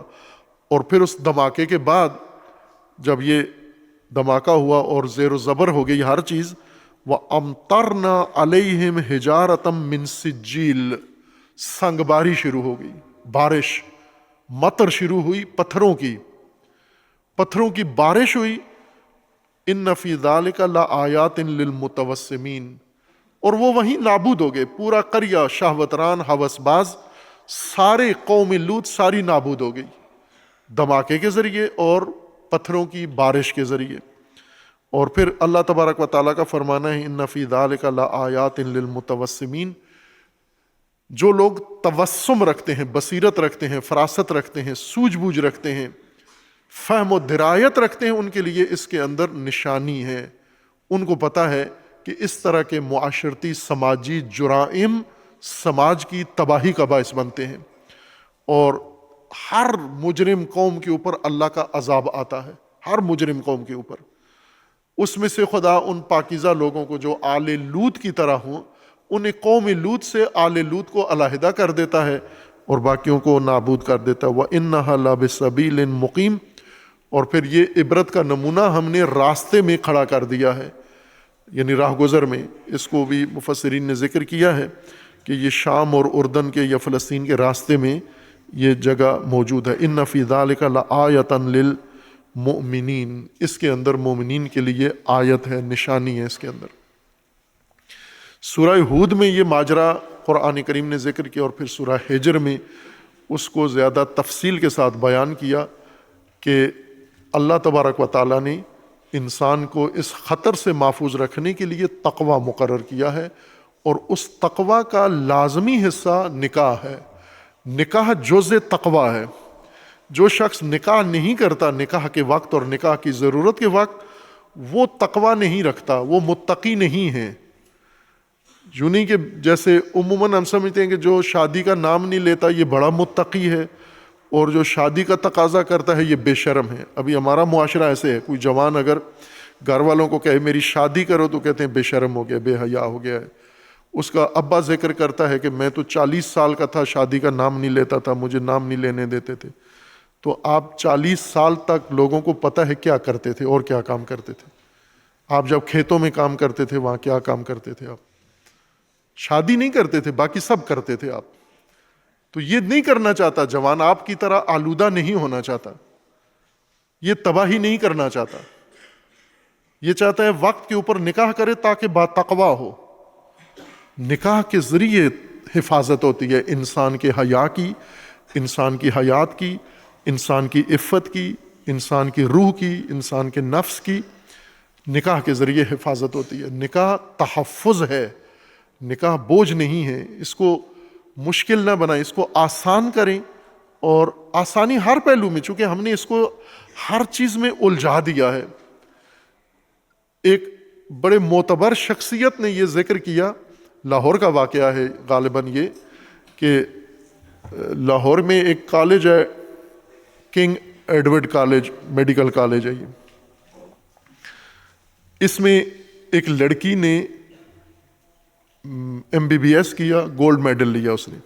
اور پھر اس دھماکے کے بعد جب یہ دھماکہ ہوا اور زیر و زبر ہو گئی ہر چیز، وَأَمْطَرْنَا عَلَيْهِمْ حِجَارَةً مِّن سِجِّيلٍ، سنگ باری شروع ہو گئی، بارش، مطر شروع ہوئی، پتھروں کی بارش ہوئی۔ ان فی ذلک لآیات للمتوسمین، اور وہ وہیں نابود ہو گئے، پورا قریہ شہوتران ہوس باز سارے قوم لوط ساری نابود ہو گئی دھماکے کے ذریعے اور پتھروں کی بارش کے ذریعے۔ اور پھر اللہ تبارک و تعالیٰ کا فرمانا ہے ان فی ذلک لآیات للمتوسمین، جو لوگ توسم رکھتے ہیں، بصیرت رکھتے ہیں، فراست رکھتے ہیں، سوجھ بوجھ رکھتے ہیں، فہم و درایت رکھتے ہیں، ان کے لیے اس کے اندر نشانی ہے۔ ان کو پتہ ہے کہ اس طرح کے معاشرتی سماجی جرائم سماج کی تباہی کا باعث بنتے ہیں، اور ہر مجرم قوم کے اوپر اللہ کا عذاب آتا ہے، ہر مجرم قوم کے اوپر۔ اس میں سے خدا ان پاکیزہ لوگوں کو جو آل لوط کی طرح ہوں، انہیں قوم لوط سے آل لوط کو علیحدہ کر دیتا ہے اور باقیوں کو نابود کر دیتا ہے۔ وَإِنَّهَا لَبِسَبِيلٍ مُقِيمٍ، اور پھر یہ عبرت کا نمونہ ہم نے راستے میں کھڑا کر دیا ہے، یعنی راہ گزر میں۔ اس کو بھی مفسرین نے ذکر کیا ہے کہ یہ شام اور اردن کے یا فلسطین کے راستے میں یہ جگہ موجود ہے۔ ان فی ذلک لآیۃ للمؤمنین، اس کے اندر مومنین کے لیے آیت ہے، نشانی ہے اس کے اندر۔ سورہ ہود میں یہ ماجرا قرآن کریم نے ذکر کیا، اور پھر سورہ ہجر میں اس کو زیادہ تفصیل کے ساتھ بیان کیا کہ اللہ تبارک و تعالیٰ نے انسان کو اس خطر سے محفوظ رکھنے کے لیے تقوی مقرر کیا ہے، اور اس تقوی کا لازمی حصہ نکاح ہے۔ نکاح جز تقوی ہے۔ جو شخص نکاح نہیں کرتا نکاح کے وقت اور نکاح کی ضرورت کے وقت، وہ تقوی نہیں رکھتا، وہ متقی نہیں ہے۔ یوں نہیں کہ جیسے عموماً ہم سمجھتے ہیں کہ جو شادی کا نام نہیں لیتا یہ بڑا متقی ہے، اور جو شادی کا تقاضا کرتا ہے یہ بے شرم ہے۔ ابھی ہمارا معاشرہ ایسے ہے، کوئی جوان اگر گھر والوں کو کہے میری شادی کرو تو کہتے ہیں بے شرم ہو گیا، بے حیا ہو گیا ہے۔ اس کا ابا ذکر کرتا ہے کہ میں تو 40 سال کا تھا، شادی کا نام نہیں لیتا تھا، مجھے نام نہیں لینے دیتے تھے۔ تو آپ 40 سال تک لوگوں کو پتہ ہے کیا کرتے تھے اور کیا کام کرتے تھے۔ آپ جب کھیتوں میں کام کرتے تھے وہاں کیا کام کرتے تھے؟ آپ شادی نہیں کرتے تھے، باقی سب کرتے تھے آپ۔ تو یہ نہیں کرنا چاہتا جوان، آپ کی طرح آلودہ نہیں ہونا چاہتا، یہ تباہی نہیں کرنا چاہتا، یہ چاہتا ہے وقت کے اوپر نکاح کرے تاکہ باتقوا ہو۔ نکاح کے ذریعے حفاظت ہوتی ہے انسان کے حیا کی، انسان کی حیات کی، انسان کی عفت کی، انسان کی روح کی، انسان کے نفس کی۔ نکاح کے ذریعے حفاظت ہوتی ہے۔ نکاح تحفظ ہے، نکاح بوجھ نہیں ہے۔ اس کو مشکل نہ بنائیں، اس کو آسان کریں، اور آسانی ہر پہلو میں، چونکہ ہم نے اس کو ہر چیز میں الجھا دیا ہے۔ ایک بڑے معتبر شخصیت نے یہ ذکر کیا، لاہور کا واقعہ ہے غالباً یہ، کہ لاہور میں ایک کالج ہے، king Edward college, medical college ہے یہ۔ اس میں ایک لڑکی نے MBBS کیا، گولڈ میڈل لیا اس نے۔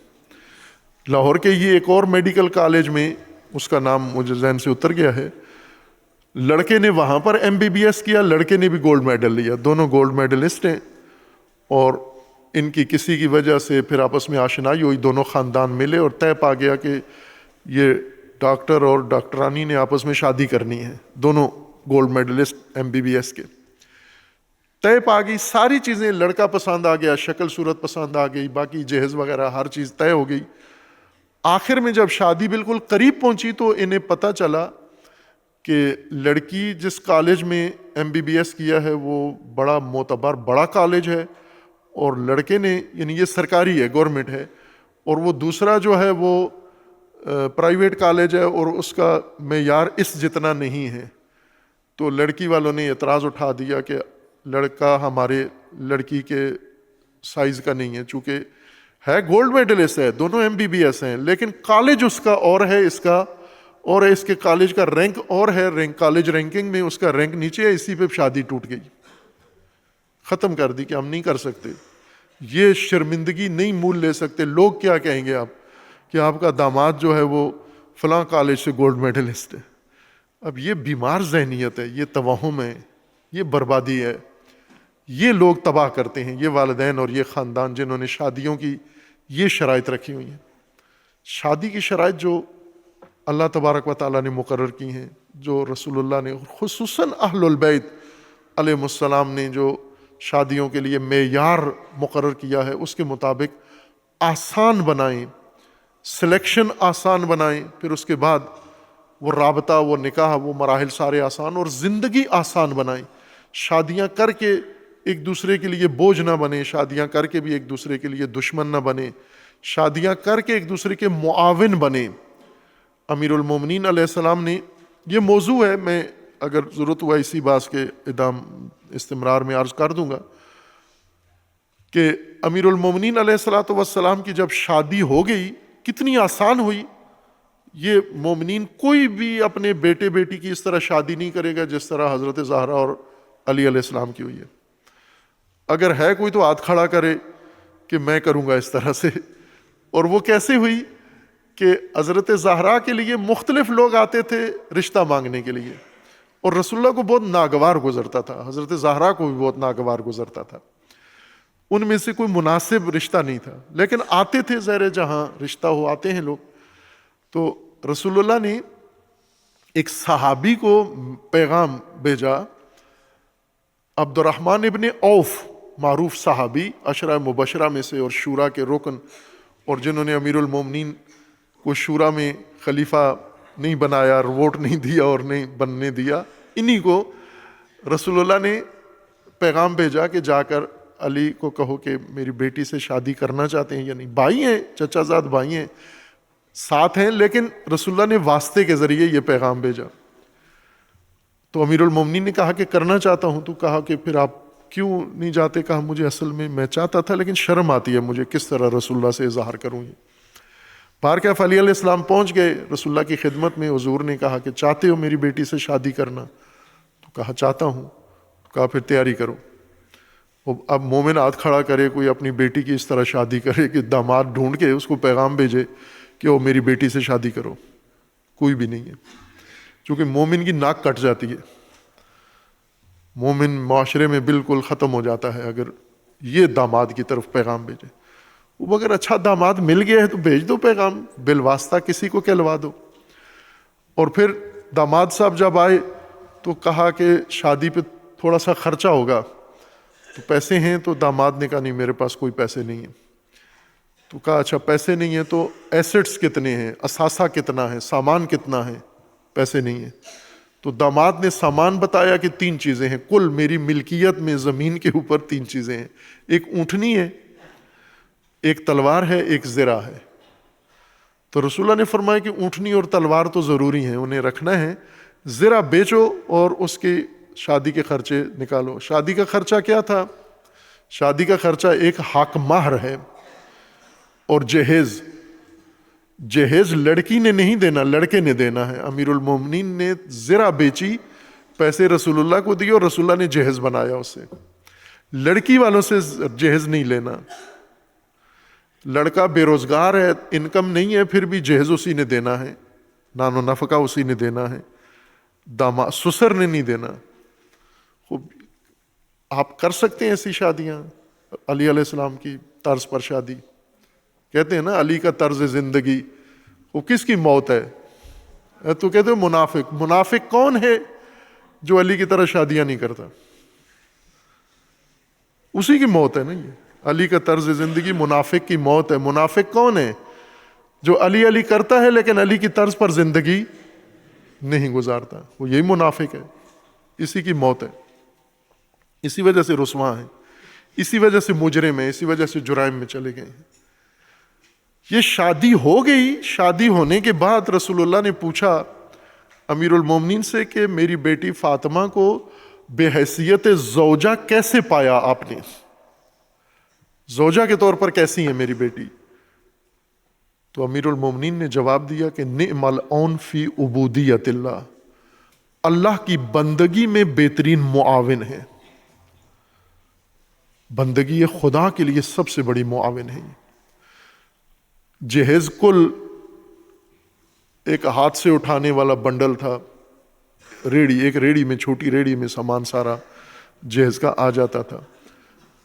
لاہور کے یہ ایک اور میڈیکل کالج میں، اس کا نام مجھے ذہن سے اتر گیا ہے، لڑکے نے وہاں پر MBBS کیا، لڑکے نے بھی گولڈ میڈل لیا، دونوں گولڈ میڈلسٹ ہیں۔ اور ان کی کسی کی وجہ سے پھر آپس میں آشنائی ہوئی، دونوں خاندان ملے اور طے پا گیا کہ یہ ڈاکٹر اور ڈاکٹرانی نے آپس میں شادی کرنی ہے، دونوں گولڈ میڈلسٹ MBBS کے۔ طے پا گئی ساری چیزیں، لڑکا پسند آ گیا، شکل صورت پسند آ گئی، باقی جہیز وغیرہ ہر چیز طے ہو گئی۔ آخر میں جب شادی بالکل قریب پہنچی تو انہیں پتہ چلا کہ لڑکی جس کالج میں MBBS کیا ہے وہ بڑا معتبر بڑا کالج ہے، اور لڑکے نے، یعنی یہ سرکاری ہے، گورنمنٹ ہے، اور وہ دوسرا جو ہے وہ پرائیویٹ کالج ہے، اور اس کا معیار اس جتنا نہیں ہے۔ تو لڑکی والوں نے اعتراض اٹھا دیا کہ لڑکا ہمارے لڑکی کے سائز کا نہیں ہے، چونکہ ہے گولڈ میڈلسٹ ہے، دونوں MBBS ہیں، لیکن کالج اس کا اور ہے، اس کا اور ہے، اس کے کالج کا رینک اور ہے، کالج رینکنگ میں اس کا رینک نیچے ہے، اسی پہ شادی ٹوٹ گئی، ختم کر دی کہ ہم نہیں کر سکتے، یہ شرمندگی نہیں مول لے سکتے، لوگ کیا کہیں گے آپ کہ آپ کا داماد جو ہے وہ فلاں کالج سے گولڈ میڈلسٹ ہے۔ اب یہ بیمار ذہنیت ہے، یہ توہم ہے، یہ بربادی ہے، یہ لوگ تباہ کرتے ہیں، یہ والدین اور یہ خاندان جنہوں نے شادیوں کی یہ شرائط رکھی ہوئی ہیں۔ شادی کی شرائط جو اللہ تبارک و تعالیٰ نے مقرر کی ہیں، جو رسول اللہ نے، خصوصاً اہل البیت علیہ السلام نے جو شادیوں کے لیے معیار مقرر کیا ہے، اس کے مطابق آسان بنائیں، سلیکشن آسان بنائیں، پھر اس کے بعد وہ رابطہ، وہ نکاح، وہ مراحل سارے آسان، اور زندگی آسان بنائیں. شادیاں کر کے ایک دوسرے کے لیے بوجھ نہ بنے، شادیاں کر کے بھی ایک دوسرے کے لیے دشمن نہ بنے، شادیاں کر کے ایک دوسرے کے معاون بنے. امیر المومنین علیہ السلام نے، یہ موضوع ہے، میں اگر ضرورت ہوا اسی بات کے استمرار میں عرض کر دوں گا کہ امیر المومنین علیہ الصلوۃ والسلام کی جب شادی ہو گئی کتنی آسان ہوئی. یہ مومنین کوئی بھی اپنے بیٹے بیٹی کی اس طرح شادی نہیں کرے گا جس طرح حضرت زہرا اور علی علیہ السلام کی ہوئی ہے. اگر ہے کوئی تو ہاتھ کھڑا کرے کہ میں کروں گا اس طرح سے. اور وہ کیسے ہوئی کہ حضرت زہرا کے لیے مختلف لوگ آتے تھے رشتہ مانگنے کے لیے، اور رسول اللہ کو بہت ناگوار گزرتا تھا، حضرت زہرا کو بھی بہت ناگوار گزرتا تھا. ان میں سے کوئی مناسب رشتہ نہیں تھا، لیکن آتے تھے، زہر جہاں رشتہ ہو آتے ہیں لوگ. تو رسول اللہ نے ایک صحابی کو پیغام بھیجا، عبد الرحمن ابن عوف، معروف صحابی، عشرہ مبشرہ میں سے اور شورا کے رکن، اور جنہوں نے امیر المومنین کو شورا میں خلیفہ نہیں بنایا، ووٹ نہیں دیا اور نہیں بننے دیا، انہی کو رسول اللہ نے پیغام بھیجا کہ جا کر علی کو کہو کہ میری بیٹی سے شادی کرنا چاہتے ہیں. یعنی بھائی ہیں، چچا زاد بھائی ہیں، ساتھ ہیں، لیکن رسول اللہ نے واسطے کے ذریعے یہ پیغام بھیجا. تو امیر المومنین نے کہا کہ کرنا چاہتا ہوں. تو کہا کہ پھر آپ کیوں نہیں جاتے؟ کہا مجھے اصل میں چاہتا تھا لیکن شرم آتی ہے مجھے، کس طرح رسول اللہ سے اظہار کروں. یہ بہرکیف علی علیہ السلام پہنچ گئے رسول اللہ کی خدمت میں. حضور نے کہا کہ چاہتے ہو میری بیٹی سے شادی کرنا؟ تو کہا چاہتا ہوں. کہا پھر تیاری کرو. اب مومن ہاتھ کھڑا کرے کوئی اپنی بیٹی کی اس طرح شادی کرے کہ داماد ڈھونڈ کے اس کو پیغام بھیجے کہ وہ میری بیٹی سے شادی کرو، کوئی بھی نہیں ہے. چونکہ مومن کی ناک کٹ جاتی ہے، مومن معاشرے میں بالکل ختم ہو جاتا ہے اگر یہ داماد کی طرف پیغام بھیجے. وہ اگر اچھا داماد مل گیا ہے تو بھیج دو پیغام، بالواسطہ کسی کو کہلوا دو. اور پھر داماد صاحب جب آئے تو کہا کہ شادی پہ تھوڑا سا خرچہ ہوگا، تو پیسے ہیں؟ تو داماد نے کہا نہیں میرے پاس کوئی پیسے نہیں ہیں. تو کہا اچھا پیسے نہیں ہیں تو ایسٹس کتنے ہیں، اثاثہ کتنا ہے، سامان کتنا ہے؟ پیسے نہیں ہیں. تو داماد نے سامان بتایا کہ 3 چیزیں ہیں، کل میری ملکیت میں زمین کے اوپر 3 چیزیں ہیں، ایک اونٹنی ہے، ایک تلوار ہے، ایک زرہ ہے. تو رسول اللہ نے فرمایا کہ اونٹنی اور تلوار تو ضروری ہیں، انہیں رکھنا ہے، زرہ بیچو اور اس کی شادی کے خرچے نکالو. شادی کا خرچہ کیا تھا؟ شادی کا خرچہ ایک حق مہر ہے اور جہیز لڑکی نے نہیں دینا، لڑکے نے دینا ہے. امیر المومنین نے زرہ بیچی، پیسے رسول اللہ کو دیے اور رسول اللہ نے جہیز بنایا اس سے. لڑکی والوں سے جہیز نہیں لینا. لڑکا بے روزگار ہے، انکم نہیں ہے، پھر بھی جہیز اسی نے دینا ہے، نان و نفقہ اسی نے دینا ہے، داماد سسر نے نہیں دینا. خوب آپ کر سکتے ہیں ایسی شادیاں، علی علیہ السلام کی طرز پر شادی. کہتے ہیں نا علی کا طرز زندگی، وہ کس کی موت ہے؟ تو کہتے ہیں منافق. منافق کون ہے جو علی کی طرح شادیاں نہیں کرتا؟ اسی کی موت ہے نا یہ علی کا طرز زندگی، منافق کی موت ہے. منافق کون ہے؟ جو علی علی کرتا ہے لیکن علی کی طرز پر زندگی نہیں گزارتا، وہ یہی منافق ہے. اسی کی موت ہے، اسی وجہ سے رسوا ہیں، اسی وجہ سے مجرم ہیں، اسی وجہ سے جرائم میں چلے گئے ہیں. یہ شادی ہو گئی. شادی ہونے کے بعد رسول اللہ نے پوچھا امیر المومنین سے کہ میری بیٹی فاطمہ کو بے حیثیت زوجہ کیسے پایا آپ نے؟ زوجہ کے طور پر کیسی ہے میری بیٹی؟ تو امیر المومنین نے جواب دیا کہ نعم العون فی عبودیت اللہ، اللہ کی بندگی میں بہترین معاون ہے. بندگی خدا کے لیے سب سے بڑی معاون ہے. جہیز کل ایک ہاتھ سے اٹھانے والا بنڈل تھا، ایک ریڑھی میں، چھوٹی ریڑھی میں سامان سارا جہیز کا آ جاتا تھا.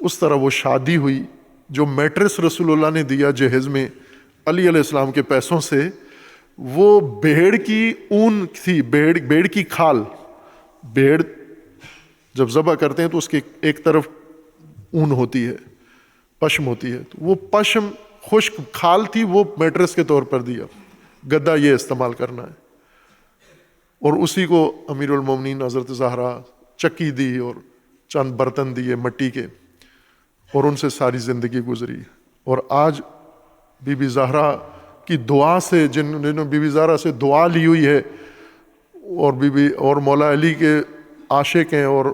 اس طرح وہ شادی ہوئی. جو میٹرس رسول اللہ نے دیا جہیز میں علی علیہ السلام کے پیسوں سے، وہ بھیڑ کی اون تھی، بھیڑ کی کھال. بھیڑ جب ذبح کرتے ہیں تو اس کی ایک طرف اون ہوتی ہے، پشم ہوتی ہے، تو وہ پشم خشک کھال تھی وہ میٹرس کے طور پر دیا، گدا یہ استعمال کرنا ہے، اور اسی کو امیر المومنین حضرت زہرا چکی دی اور چند برتن دیے مٹی کے، اور ان سے ساری زندگی گزری۔ اور آج بی بی زہرا کی دعا سے، جنہوں نے بی بی زہرا سے دعا لی ہوئی ہے اور اور مولا علی کے عاشق ہیں اور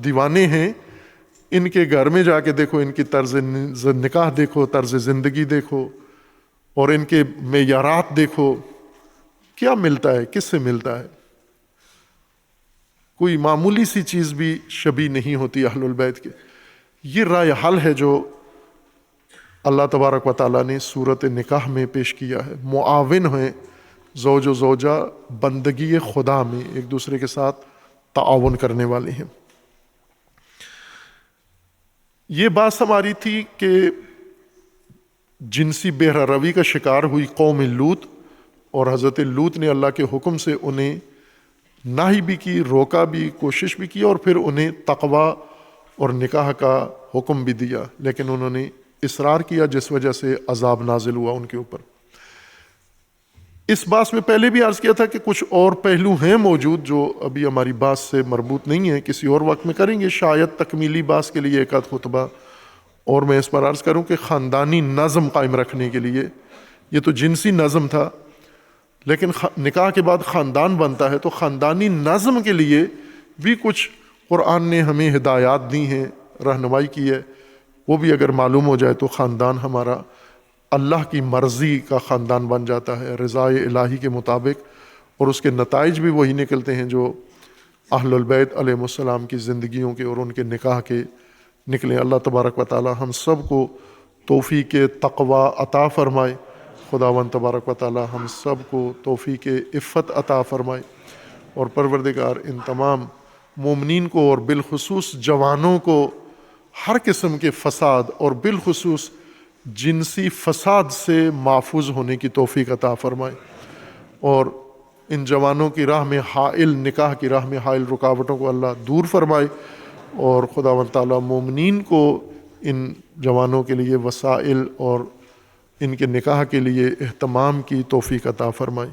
دیوانے ہیں، ان کے گھر میں جا کے دیکھو، ان کی طرز نکاح دیکھو، طرز زندگی دیکھو، اور ان کے معیارات دیکھو، کیا ملتا ہے، کس سے ملتا ہے؟ کوئی معمولی سی چیز بھی شبیہ نہیں ہوتی اہل البیت کے۔ یہ رائے حل ہے جو اللہ تبارک و تعالیٰ نے صورت نکاح میں پیش کیا ہے۔ معاون ہیں زوج و زوجہ بندگی خدا میں، ایک دوسرے کے ساتھ تعاون کرنے والے ہیں۔ یہ بات ہماری تھی کہ جنسی بے روی کا شکار ہوئی قوم لوط، اور حضرت لوط نے اللہ کے حکم سے انہیں نہی بھی کی، روکا بھی، کوشش بھی کی، اور پھر انہیں تقوی اور نکاح کا حکم بھی دیا، لیکن انہوں نے اصرار کیا، جس وجہ سے عذاب نازل ہوا ان کے اوپر۔ اس بات میں پہلے بھی عرض کیا تھا کہ کچھ اور پہلو ہیں موجود جو ابھی ہماری بات سے مربوط نہیں ہے، کسی اور وقت میں کریں گے، شاید تکمیلی بات کے لیے ایک آدھ خطبہ اور میں اس پر عرض کروں کہ خاندانی نظم قائم رکھنے کے لیے، یہ تو جنسی نظم تھا، لیکن نکاح کے بعد خاندان بنتا ہے، تو خاندانی نظم کے لیے بھی کچھ قرآن نے ہمیں ہدایات دی ہیں، رہنمائی کی ہے، وہ بھی اگر معلوم ہو جائے تو خاندان ہمارا اللہ کی مرضی کا خاندان بن جاتا ہے، رضائے الہی کے مطابق، اور اس کے نتائج بھی وہی نکلتے ہیں جو اہل البیت علیہ السلام کی زندگیوں کے اور ان کے نکاح کے نکلے۔ اللہ تبارک و تعالی ہم سب کو توفیق تقوی عطا فرمائے، خداوند تبارک و تعالی ہم سب کو توفیق عفت عطا فرمائے، اور پروردگار ان تمام مومنین کو اور بالخصوص جوانوں کو ہر قسم کے فساد اور بالخصوص جنسی فساد سے محفوظ ہونے کی توفیق عطا فرمائے، اور ان جوانوں کی راہ میں حائل، نکاح کی راہ میں حائل رکاوٹوں کو اللہ دور فرمائے، اور خداوند تعالیٰ مومنین کو ان جوانوں کے لیے وسائل اور ان کے نکاح کے لیے اہتمام کی توفیق عطا فرمائے۔